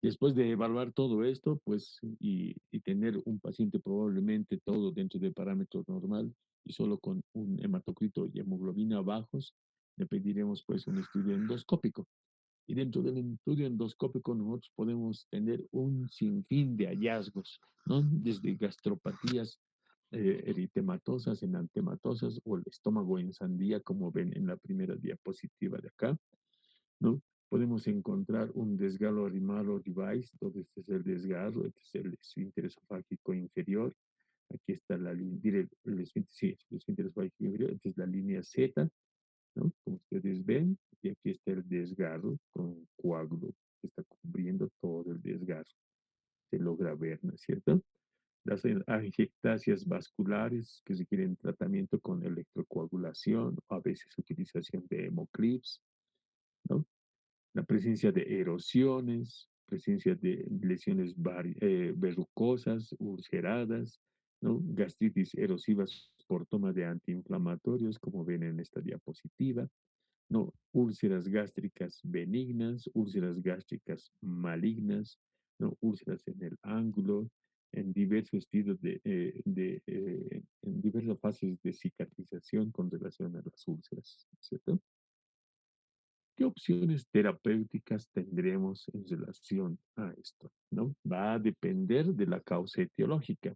Después de evaluar todo esto, pues, y tener un paciente probablemente todo dentro de parámetros normal y solo con un hematocrito y hemoglobina bajos, le pediremos pues un estudio endoscópico. Y dentro del estudio endoscópico nosotros podemos tener un sinfín de hallazgos, ¿no? Desde gastropatías eritematosas, enantematosas o el estómago en sandía, como ven en la primera diapositiva de acá, ¿no? Podemos encontrar un desgarro rimalo device, donde este es el desgarro, este es el esfínter esofágico inferior. Aquí está la línea, el esfínter, sí, el esfínter esofágico inferior, esta es la línea Z, ¿no? Como ustedes ven, y aquí está el desgarro con un coágulo que está cubriendo todo el desgarro. Se logra ver, ¿no es cierto? Las angiectasias vasculares que requieren tratamiento con electrocoagulación, o a veces utilización de hemoclips, ¿no? La presencia de erosiones, presencia de lesiones verrucosas, ulceradas, ¿no? Gastritis erosivas por toma de antiinflamatorios, como ven en esta diapositiva, no, úlceras gástricas benignas, úlceras gástricas malignas, no, úlceras en el ángulo, en diversos estilos en diversas fases de cicatrización con relación a las úlceras, ¿cierto? ¿Qué opciones terapéuticas tendremos en relación a esto? ¿No? Va a depender de la causa etiológica,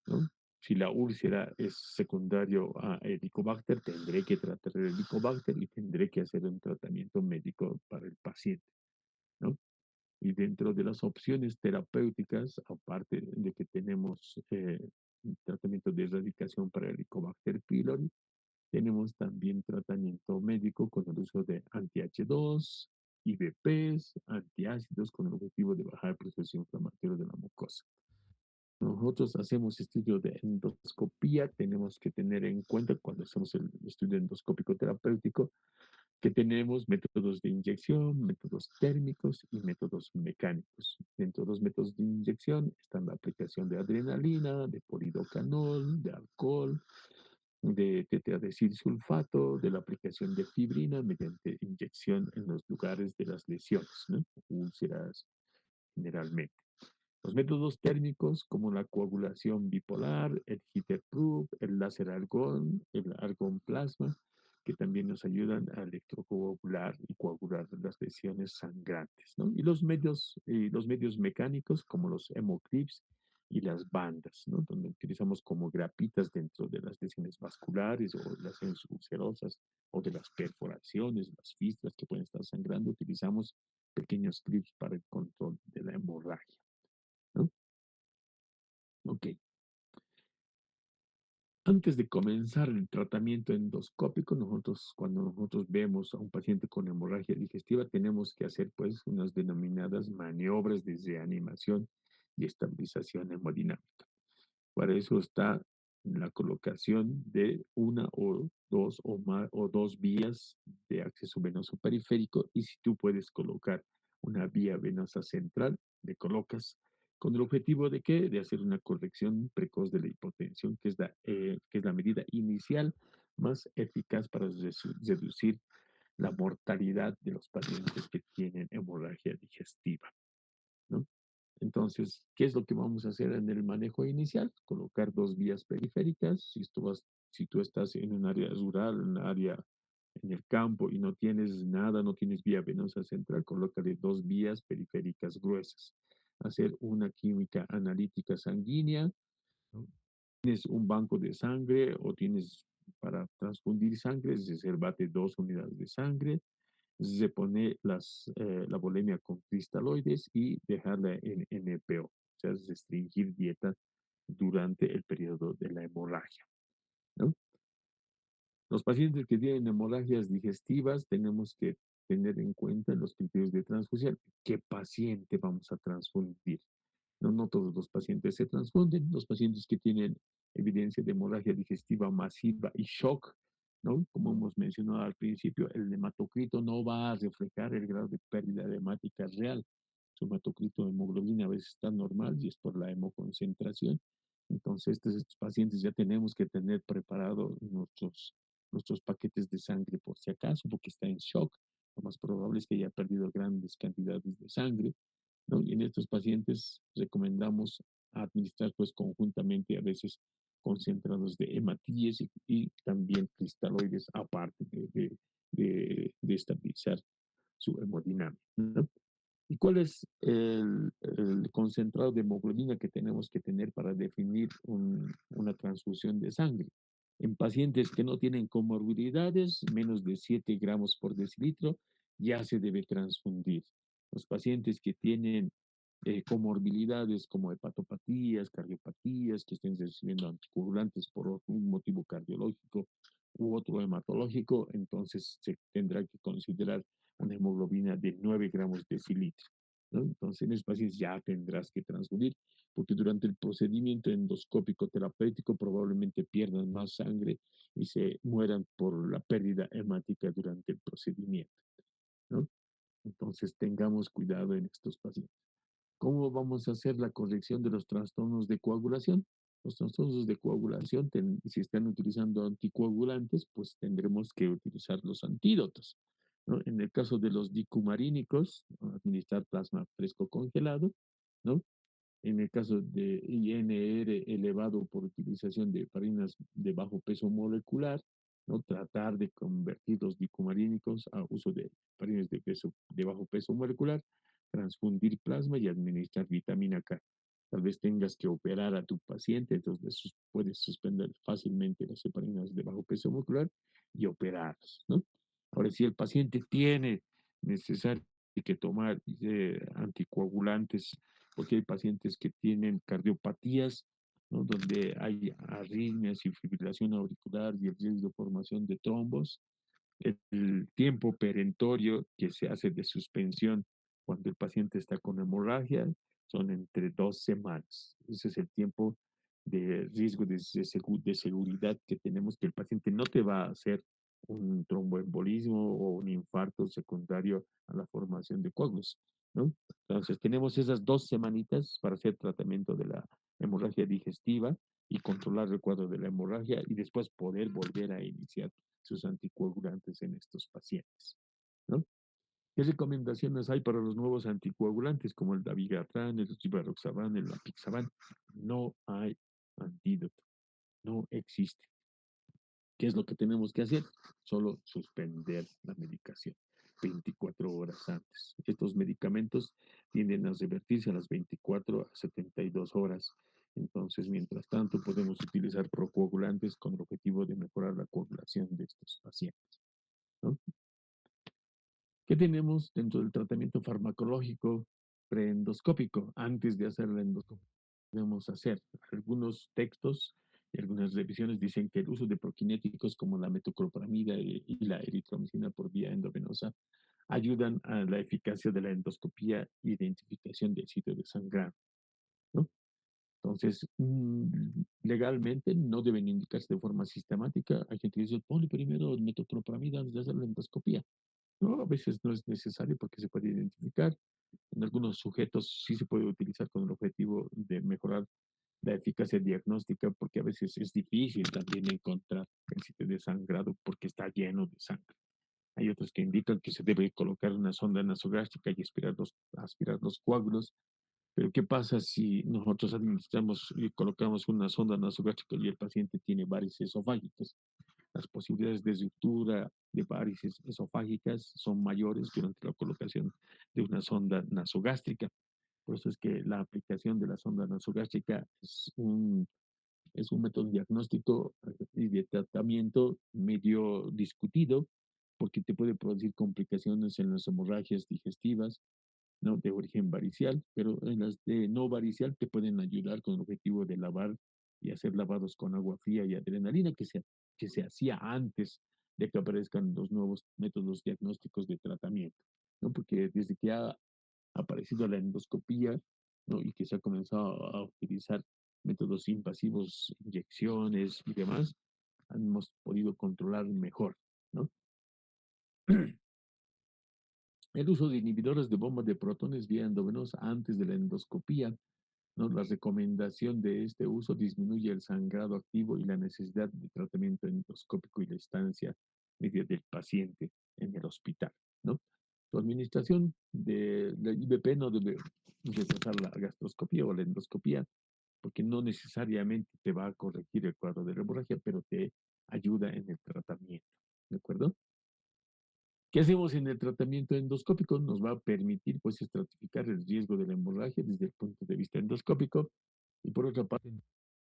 ¿no? Si la úlcera es secundario a Helicobacter, tendré que tratar el Helicobacter y tendré que hacer un tratamiento médico para el paciente, ¿no? Y dentro de las opciones terapéuticas, aparte de que tenemos tratamiento de erradicación para el Helicobacter pylori, tenemos también tratamiento médico con el uso de anti-H2, IVPs, antiácidos con el objetivo de bajar el proceso inflamatorio de la mucosa. nosotros hacemos estudio de endoscopía, tenemos que tener en cuenta cuando hacemos el estudio endoscópico terapéutico que tenemos métodos de inyección, métodos térmicos y métodos mecánicos. Dentro de los métodos de inyección están la aplicación de adrenalina, de polidocanol, de alcohol, de tetradecilsulfato, de la aplicación de fibrina mediante inyección en los lugares de las lesiones, ¿no? Úlceras generalmente. Los métodos térmicos como la coagulación bipolar, el heater-proof, el láser argón, el argón plasma, que también nos ayudan a electrocoagular y coagular las lesiones sangrantes, ¿no? Y los medios mecánicos como los hemoclips y las bandas, ¿no? Donde utilizamos como grapitas dentro de las lesiones vasculares o las lesiones ulcerosas o de las perforaciones, las fistas que pueden estar sangrando, utilizamos pequeños clips para el control de la hemorragia, ¿no? Ok. Antes de comenzar el tratamiento endoscópico, cuando nosotros vemos a un paciente con hemorragia digestiva, tenemos que hacer pues unas denominadas maniobras de reanimación y estabilización hemodinámica. Para eso está la colocación de una o dos o más o dos vías de acceso venoso periférico y si tú puedes colocar una vía venosa central, le colocas con el objetivo de qué? De hacer una corrección precoz de la hipotensión, que es la medida inicial más eficaz para reducir la mortalidad de los pacientes que tienen hemorragia digestiva, ¿no? Entonces, ¿qué es lo que vamos a hacer en el manejo inicial? Colocar dos vías periféricas. Si tú estás en un área rural, en un área en el campo y no tienes nada, no tienes vía venosa central, colócale dos vías periféricas gruesas. Hacer una química analítica sanguínea, ¿no? Tienes un banco de sangre o tienes para transfundir sangre, reservate dos unidades de sangre, se pone la bulimia con cristaloides y dejarla en NPO, o sea, restringir dieta durante el periodo de la hemorragia, ¿no? Los pacientes que tienen hemorragias digestivas tenemos que tener en cuenta los criterios de transfusión. ¿Qué paciente vamos a transfundir? No, no todos los pacientes se transfunden. Los pacientes que tienen evidencia de hemorragia digestiva masiva y shock, ¿no? Como hemos mencionado al principio, el hematocrito no va a reflejar el grado de pérdida de hemática real. Su hematocrito de hemoglobina a veces está normal y es por la hemoconcentración. Entonces, estos pacientes ya tenemos que tener preparados nuestros paquetes de sangre por si acaso, porque está en shock. Lo más probable es que haya perdido grandes cantidades de sangre, ¿no? Y en estos pacientes recomendamos administrar pues conjuntamente a veces concentrados de hematíes y también cristaloides aparte de estabilizar su hemodinámica, ¿no? ¿Y cuál es el concentrado de hemoglobina que tenemos que tener para definir una transfusión de sangre? En pacientes que no tienen comorbilidades, menos de 7 gramos por decilitro, ya se debe transfundir. Los pacientes que tienen comorbilidades como hepatopatías, cardiopatías, que estén recibiendo anticoagulantes por un motivo cardiológico u otro hematológico, entonces se tendrá que considerar una hemoglobina de 9 gramos decilitro, ¿no? Entonces, en esos pacientes ya tendrás que transfundir, porque durante el procedimiento endoscópico terapéutico probablemente pierdan más sangre y se mueran por la pérdida hemática durante el procedimiento, ¿no? Entonces, tengamos cuidado en estos pacientes. ¿Cómo vamos a hacer la corrección de los trastornos de coagulación? Los trastornos de coagulación, si están utilizando anticoagulantes, pues tendremos que utilizar los antídotos, ¿no? En el caso de los dicumarínicos, administrar plasma fresco congelado, ¿no? En el caso de INR elevado por utilización de farinas de bajo peso molecular, ¿no? Tratar de convertir los dicumarínicos a uso de farinas de bajo peso molecular, transfundir plasma y administrar vitamina K. Tal vez tengas que operar a tu paciente, entonces puedes suspender fácilmente las heparinas de bajo peso molecular y operarlos, ¿no? Ahora, si el paciente tiene necesario que tomar anticoagulantes porque hay pacientes que tienen cardiopatías, ¿no? Donde hay arritmias y fibrilación auricular y el riesgo de formación de trombos. El tiempo perentorio que se hace de suspensión cuando el paciente está con hemorragia son entre 2 semanas. Ese es el tiempo de riesgo de seguridad que tenemos, que el paciente no te va a hacer un tromboembolismo o un infarto secundario a la formación de coágulos, ¿no? Entonces, tenemos esas 2 semanitas para hacer tratamiento de la hemorragia digestiva y controlar el cuadro de la hemorragia y después poder volver a iniciar sus anticoagulantes en estos pacientes, ¿no? ¿Qué recomendaciones hay para los nuevos anticoagulantes como el dabigatran, el rivaroxaban, el apixaban? No hay antídoto, no existe. ¿Qué es lo que tenemos que hacer? Solo suspender la medicación 24 horas antes. Estos medicamentos tienden a revertirse a las 24 a 72 horas. Entonces, mientras tanto, podemos utilizar procoagulantes con el objetivo de mejorar la coagulación de estos pacientes, ¿no? ¿Qué tenemos dentro del tratamiento farmacológico preendoscópico? Antes de hacer la endoscopia, podemos hacer algunos textos y algunas revisiones dicen que el uso de proquinéticos como la metoclopramida y la eritromicina por vía endovenosa ayudan a la eficacia de la endoscopía e identificación del sitio de sangrado, ¿no? Entonces, legalmente no deben indicarse de forma sistemática. Hay gente que dice, ponle primero metoclopramida antes de hacer la endoscopía. No, a veces no es necesario porque se puede identificar. En algunos sujetos sí se puede utilizar con el objetivo de mejorar la eficacia diagnóstica, porque a veces es difícil también encontrar el sitio de sangrado porque está lleno de sangre. Hay otros que indican que se debe colocar una sonda nasogástrica y aspirar los coágulos. Pero ¿qué pasa si nosotros administramos y colocamos una sonda nasogástrica y el paciente tiene varices esofágicas? Las posibilidades de ruptura de varices esofágicas son mayores durante la colocación de una sonda nasogástrica. Por eso es que la aplicación de la sonda nasogástrica es un método diagnóstico y de tratamiento medio discutido porque te puede producir complicaciones en las hemorragias digestivas, ¿no? De origen varicial, pero en las de no varicial te pueden ayudar con el objetivo de lavar y hacer lavados con agua fría y adrenalina que se hacía antes de que aparezcan los nuevos métodos diagnósticos de tratamiento, ¿no? Porque desde que ha aparecido la endoscopía, ¿no? Y que se ha comenzado a utilizar métodos invasivos, inyecciones y demás, hemos podido controlar mejor, ¿no? El uso de inhibidores de bomba de protones vía endovenosa antes de la endoscopía, ¿no? La recomendación de este uso disminuye el sangrado activo y la necesidad de tratamiento endoscópico y la estancia media del paciente en el hospital, ¿no? Su administración de la IBP no debe retrasar la gastroscopía o la endoscopía, porque no necesariamente te va a corregir el cuadro de la hemorragia, pero te ayuda en el tratamiento, ¿de acuerdo? ¿Qué hacemos en el tratamiento endoscópico? Nos va a permitir, pues, estratificar el riesgo de la hemorragia desde el punto de vista endoscópico y, por otra parte,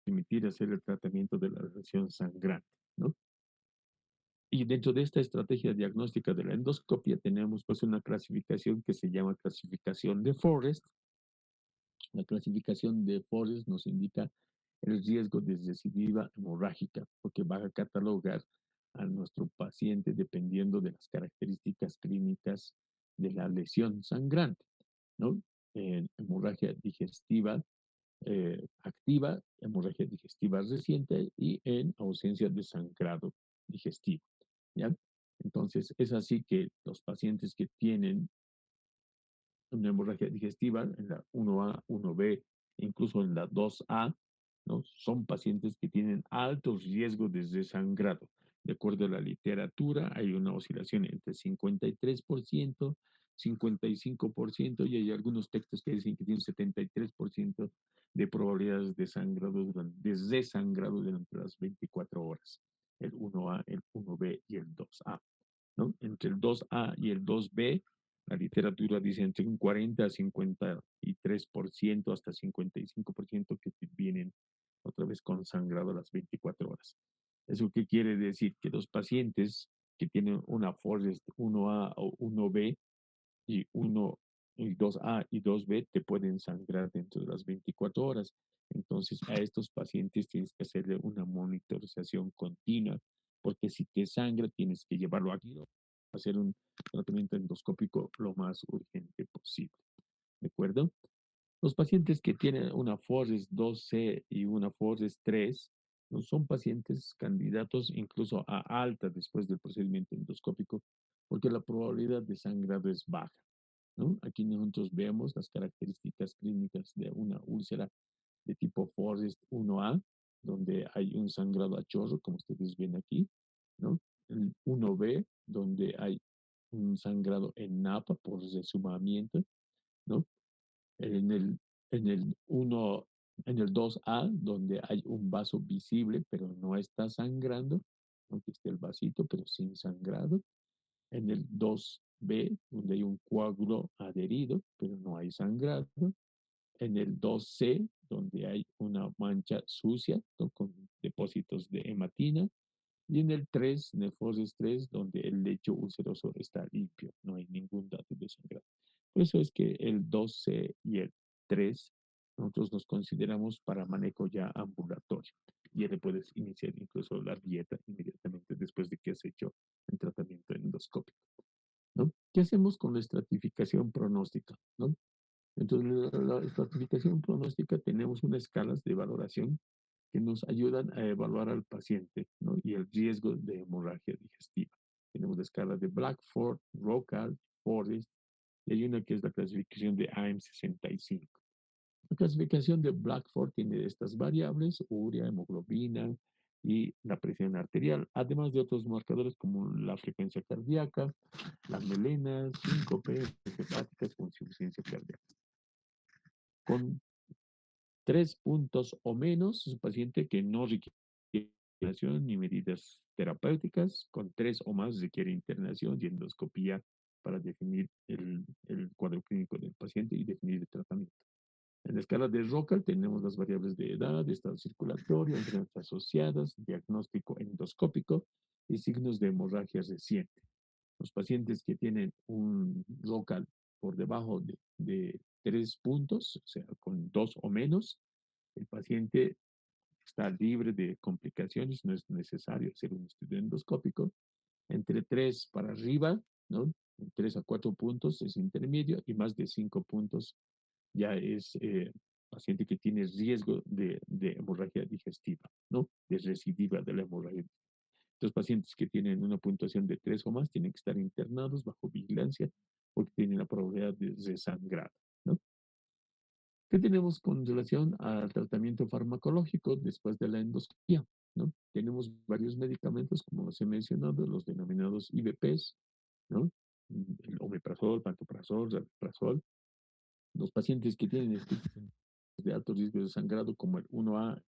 permitir hacer el tratamiento de la lesión sangrante, ¿no? Y dentro de esta estrategia diagnóstica de la endoscopia tenemos, pues, una clasificación que se llama clasificación de Forrest. La clasificación de Forrest nos indica el riesgo de recidiva hemorrágica, porque va a catalogar a nuestro paciente dependiendo de las características clínicas de la lesión sangrante, ¿no? Hemorragia digestiva activa, hemorragia digestiva reciente y en ausencia de sangrado digestivo, ¿ya? Entonces, es así que los pacientes que tienen una hemorragia digestiva en la 1A, 1B, incluso en la 2A, ¿no? Son pacientes que tienen altos riesgos de desangrado. De acuerdo a la literatura, hay una oscilación entre 53%, 55%, y hay algunos textos que dicen que tienen 73% de probabilidades de sangrado de desangrado durante las 24 horas. El 1A, el 1B y el 2A, ¿no? Entre el 2A y el 2B, la literatura dice entre un 40 a 53%, hasta 55% que vienen otra vez con sangrado a las 24 horas. ¿Eso qué quiere decir? Que los pacientes que tienen una Forest 1A o 1B y 1 y 2A y 2B te pueden sangrar dentro de las 24 horas. Entonces, a estos pacientes tienes que hacerle una monitorización continua, porque si te sangra, tienes que llevarlo aquí, hacer un tratamiento endoscópico lo más urgente posible. ¿De acuerdo? Los pacientes que tienen una Forest 2C y una Forest 3 no son pacientes candidatos incluso a alta después del procedimiento endoscópico, porque la probabilidad de sangrado es baja, ¿no? Aquí nosotros vemos las características clínicas de una úlcera de tipo Forest 1A, donde hay un sangrado a chorro, como ustedes ven aquí, ¿no? El 1B, donde hay un sangrado en napa por resumamiento, ¿no? En el, en el 1, en el 2A, donde hay un vaso visible, pero no está sangrando, aunque esté el vasito, pero sin sangrado. En el 2B, donde hay un coágulo adherido, pero no hay sangrado. En el 2C, donde hay una mancha sucia, ¿no? Con depósitos de hematina. Y en el 3, Nephrosis 3, donde el lecho ulceroso está limpio, no hay ningún dato de sangrado. Por eso es que el 2C y el 3 nosotros los consideramos para manejo ya ambulatorio. Ya le puedes iniciar incluso la dieta inmediatamente después de que has hecho el tratamiento endoscópico, ¿no? ¿Qué hacemos con la estratificación pronóstica, ¿no? Entonces, la estratificación pronóstica tenemos unas escalas de valoración que nos ayudan a evaluar al paciente, ¿no? Y el riesgo de hemorragia digestiva. Tenemos la escala de Blackford, Rockall, Forrest, y hay una que es la clasificación de AM65. La clasificación de Blackford tiene estas variables, urea, hemoglobina y la presión arterial, además de otros marcadores como la frecuencia cardíaca, las melenas, síncope, hepáticas con insuficiencia cardíaca. Con 3 puntos o menos, es un paciente que no requiere internación ni medidas terapéuticas, con 3 o más requiere internación y endoscopía para definir el cuadro clínico del paciente y definir el tratamiento. En la escala de Roca tenemos las variables de edad, estado circulatorio, enfermedades asociadas, diagnóstico endoscópico y signos de hemorragia reciente. Los pacientes que tienen un local por debajo de 3 puntos, o sea, con 2 o menos, el paciente está libre de complicaciones, no es necesario hacer un estudio endoscópico. Entre 3 para arriba, ¿no? 3 a 4 puntos es intermedio y más de 5 puntos ya es paciente que tiene riesgo de hemorragia digestiva, ¿no? De recidiva de la hemorragia. Los pacientes que tienen una puntuación de 3 o más tienen que estar internados bajo vigilancia porque tienen la probabilidad de resangrar, ¿no? ¿Qué tenemos con relación al tratamiento farmacológico después de la endoscopia? ¿No? Tenemos varios medicamentos, como los he mencionado, los denominados IVPs, ¿no? El omeprazol, pantoprazol, rabeprazol. Los pacientes que tienen estigmas de alto riesgo de sangrado, como el 1A,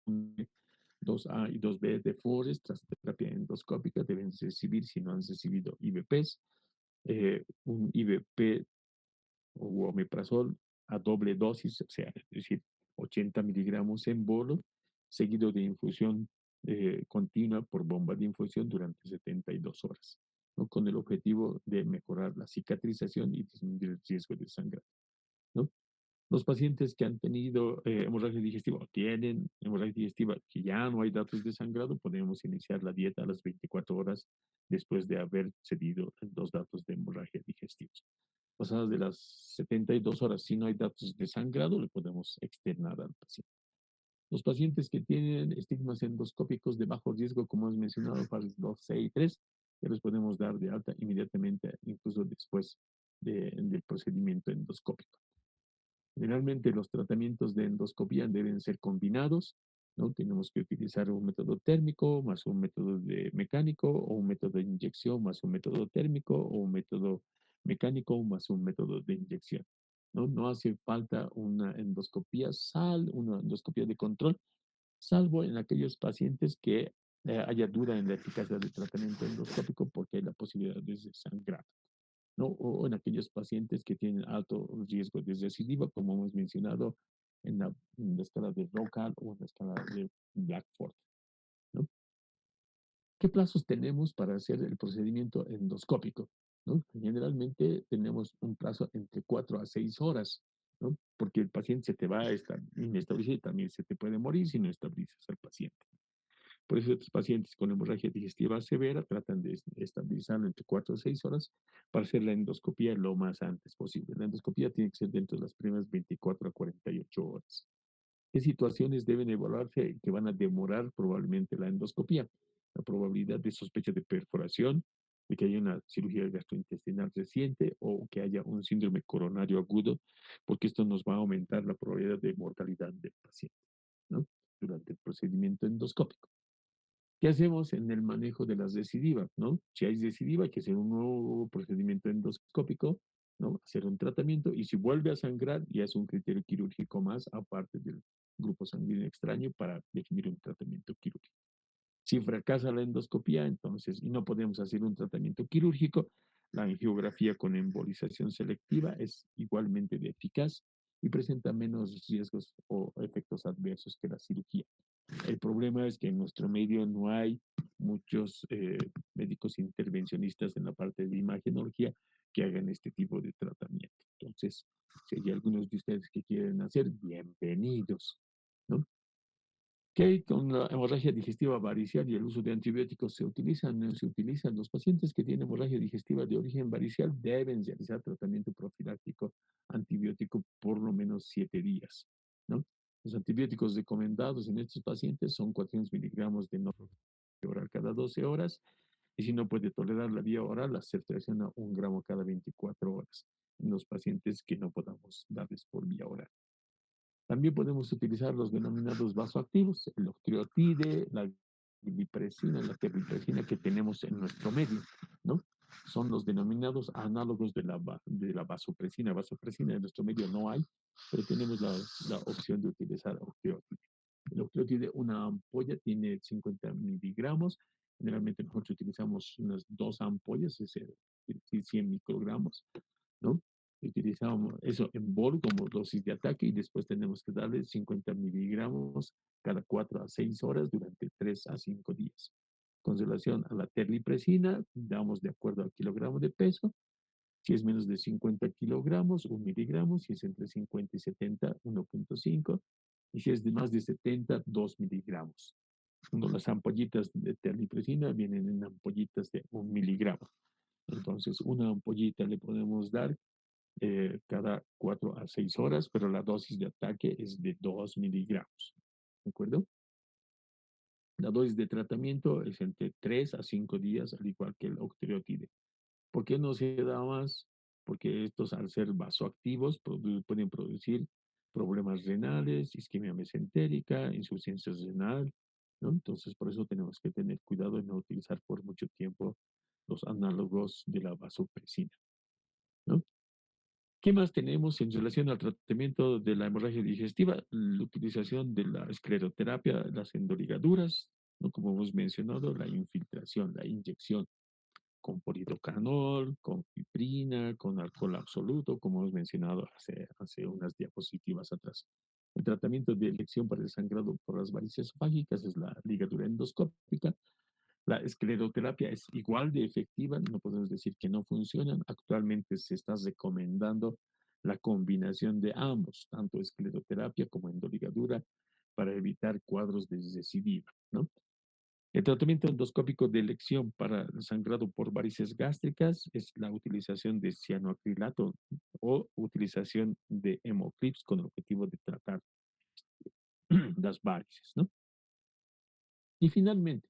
2A y 2B de Forest, tras terapia endoscópica, deben recibir, si no han recibido IVPs, un IVP o omeprazol a doble dosis, o sea, es decir, 80 miligramos en bolo, seguido de infusión continua por bomba de infusión durante 72 horas, ¿no? Con el objetivo de mejorar la cicatrización y disminuir el riesgo de sangre, ¿no? Los pacientes que han tenido hemorragia digestiva o tienen hemorragia digestiva que ya no hay datos de sangrado, podemos iniciar la dieta a las 24 horas después de haber cedido los datos de hemorragia digestiva. Pasadas de las 72 horas, si no hay datos de sangrado, le podemos externar al paciente. Los pacientes que tienen estigmas endoscópicos de bajo riesgo, como hemos mencionado, fases 2, 6 y 3, ya los podemos dar de alta inmediatamente, incluso después del procedimiento endoscópico. Generalmente los tratamientos de endoscopía deben ser combinados, ¿no? Tenemos que utilizar un método térmico más un método de mecánico o un método de inyección más un método térmico o un método mecánico más un método de inyección, ¿no? No hace falta una endoscopía una endoscopía de control, salvo en aquellos pacientes que haya duda en la eficacia del tratamiento endoscópico porque hay la posibilidad de sangrar, ¿no? O en aquellos pacientes que tienen alto riesgo de recidiva, como hemos mencionado en la escala de Rockall o en la escala de Blackford, ¿no? ¿Qué plazos tenemos para hacer el procedimiento endoscópico? ¿No? Generalmente tenemos un plazo entre 4 a 6 horas, ¿no? Porque el paciente se te va a estar inestabilizado y también se te puede morir si no estabilizas al paciente. Por eso estos pacientes con hemorragia digestiva severa tratan de estabilizarlo entre 4 a 6 horas para hacer la endoscopía lo más antes posible. La endoscopía tiene que ser dentro de las primeras 24 a 48 horas. ¿Qué situaciones deben evaluarse que van a demorar probablemente la endoscopía? La probabilidad de sospecha de perforación, de que haya una cirugía gastrointestinal reciente o que haya un síndrome coronario agudo, porque esto nos va a aumentar la probabilidad de mortalidad del paciente, ¿no? Durante el procedimiento endoscópico. ¿Qué hacemos en el manejo de las recidivas, no? Si hay recidiva, hay que hacer un nuevo procedimiento endoscópico, ¿no? Hacer un tratamiento y si vuelve a sangrar, ya es un criterio quirúrgico más aparte del grupo sanguíneo extraño para definir un tratamiento quirúrgico. Si fracasa la endoscopía, entonces, y no podemos hacer un tratamiento quirúrgico, la angiografía con embolización selectiva es igualmente de eficaz y presenta menos riesgos o efectos adversos que la cirugía. El problema es que en nuestro medio no hay muchos médicos intervencionistas en la parte de imagenología que hagan este tipo de tratamiento. Entonces, si hay algunos de ustedes que quieren hacer, bienvenidos, ¿no? ¿Qué con la hemorragia digestiva varicial y el uso de antibióticos se utilizan? No se utilizan. Los pacientes que tienen hemorragia digestiva de origen varicial deben realizar tratamiento profiláctico antibiótico por lo menos 7 días, ¿no? Los antibióticos recomendados en estos pacientes son 400 miligramos de oral cada 12 horas y si no puede tolerar la vía oral, la ceftriaxona a 1 gramo cada 24 horas en los pacientes que no podamos darles por vía oral. También podemos utilizar los denominados vasoactivos, el octreotide, la glipresina, la terlipresina que tenemos en nuestro medio, ¿no? Son los denominados análogos de la vasopresina. Vasopresina en nuestro medio no hay, pero tenemos la opción de utilizar octreotide. El octreotide, una ampolla tiene 50 miligramos. Generalmente nosotros utilizamos unas 2 ampollas, es decir, 100 microgramos, ¿no? Utilizamos eso en bol como dosis de ataque y después tenemos que darle 50 miligramos cada 4 a 6 horas durante 3 a 5 días. Con relación a la terlipresina, damos de acuerdo al kilogramo de peso. Si es menos de 50 kilogramos, 1 miligramo. Si es entre 50 y 70, 1,5. Y si es de más de 70, 2 miligramos. Cuando las ampollitas de terlipresina vienen en ampollitas de 1 miligramo. Entonces, una ampollita le podemos dar cada 4 a 6 horas, pero la dosis de ataque es de 2 miligramos. ¿De acuerdo? La dosis de tratamiento es entre 3 a 5 días, al igual que el octreotide. ¿Por qué no se da más? Porque estos, al ser vasoactivos, pueden producir problemas renales, isquemia mesentérica, insuficiencia renal, ¿no? Entonces, por eso tenemos que tener cuidado de no utilizar por mucho tiempo los análogos de la vasopresina, ¿no? ¿Qué más tenemos en relación al tratamiento de la hemorragia digestiva? La utilización de la escleroterapia, las endoligaduras, ¿no? Como hemos mencionado, la infiltración, la inyección con polidocanol, con fibrina, con alcohol absoluto, como hemos mencionado hace unas diapositivas atrás. El tratamiento de elección para el sangrado por las varices esofágicas es la ligadura endoscópica. La escleroterapia es igual de efectiva, no podemos decir que no funcionan. Actualmente se está recomendando la combinación de ambos, tanto escleroterapia como endoligadura, para evitar cuadros de recidiva, ¿no? El tratamiento endoscópico de elección para el sangrado por varices gástricas es la utilización de cianoacrilato o utilización de hemoclips con el objetivo de tratar las varices, ¿no? Y finalmente,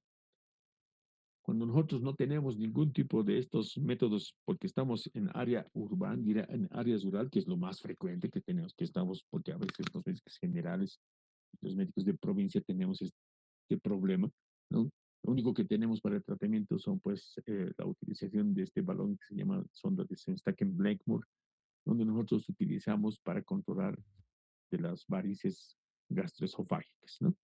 cuando nosotros no tenemos ningún tipo de estos métodos, porque estamos en área urbana, en áreas rural, que es lo más frecuente que tenemos, que estamos, porque a veces los médicos generales, los médicos de provincia tenemos este problema, ¿no? Lo único que tenemos para el tratamiento son, pues, la utilización de este balón que se llama sonda de Sengstaken-Blackmore, donde nosotros utilizamos para controlar de las varices gastroesofágicas, ¿no?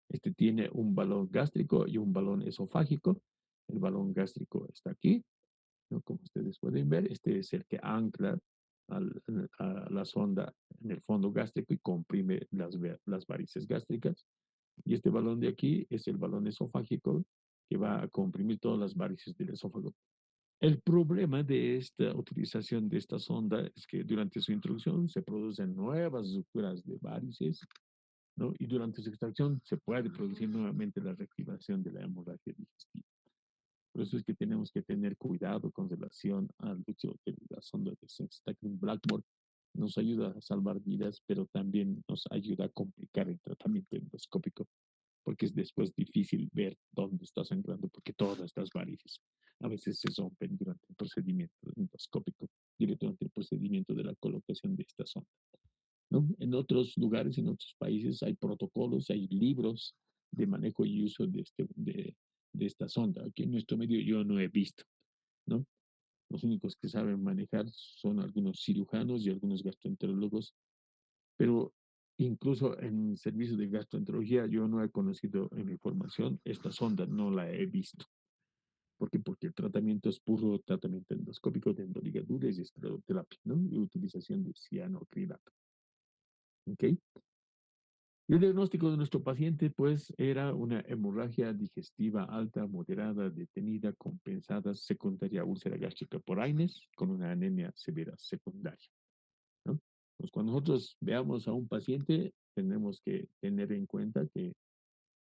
Este tiene un balón gástrico y un balón esofágico. El balón gástrico está aquí, ¿no? Como ustedes pueden ver, este es el que ancla a la sonda en el fondo gástrico y comprime las varices gástricas. Y este balón de aquí es el balón esofágico que va a comprimir todas las varices del esófago. El problema de esta utilización de esta sonda es que durante su introducción se producen nuevas rupturas de varices, ¿no? Y durante su extracción se puede producir nuevamente la reactivación de la hemorragia digestiva. Por eso es que tenemos que tener cuidado con relación al uso de la sonda de Stacking Blackmore. Nos ayuda a salvar vidas, pero también nos ayuda a complicar el tratamiento endoscópico, porque es después difícil ver dónde está sangrando, porque todas estas varices a veces se rompen durante el procedimiento endoscópico, durante el procedimiento de la colocación de esta sonda, ¿no? En otros lugares, en otros países, hay protocolos, hay libros de manejo y uso de esta sonda. Aquí en nuestro medio yo no he visto, ¿no? Los únicos que saben manejar son algunos cirujanos y algunos gastroenterólogos, pero incluso en el servicio de gastroenterología yo no he conocido en mi formación esta sonda, no la he visto. ¿Por qué? Porque el tratamiento es puro tratamiento endoscópico de endoligaduras y escleroterapia, ¿no? Y utilización de cianocrilato. ¿Ok? El diagnóstico de nuestro paciente, pues, era una hemorragia digestiva alta, moderada, detenida, compensada, secundaria úlcera gástrica por AINES, con una anemia severa secundaria, ¿no? Pues cuando nosotros veamos a un paciente, tenemos que tener en cuenta que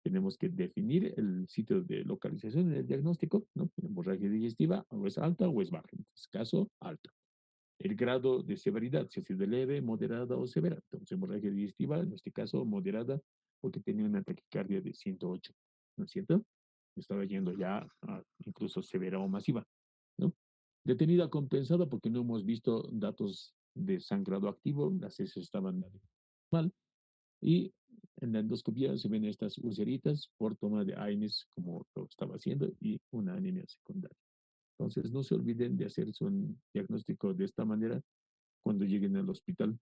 tenemos que definir el sitio de localización en el diagnóstico, ¿no? Hemorragia digestiva, o es alta o es baja. En este caso, alta. El grado de severidad, si es de leve, moderada o severa. Entonces, hemorragia digestiva, en este caso, moderada, porque tenía una taquicardia de 108, ¿no es cierto? Estaba yendo ya a incluso severa o masiva, ¿no? Detenida compensada porque no hemos visto datos de sangrado activo, las heces estaban mal, y en la endoscopía se ven estas ulceritas por toma de AINES, como lo estaba haciendo, y una anemia secundaria. Entonces, no se olviden de hacerse un diagnóstico de esta manera cuando lleguen al hospital.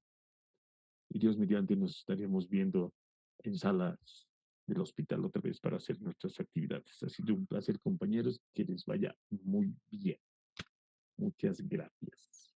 Y Dios mediante nos estaríamos viendo en salas del hospital otra vez para hacer nuestras actividades. Ha sido un placer, compañeros, que les vaya muy bien. Muchas gracias.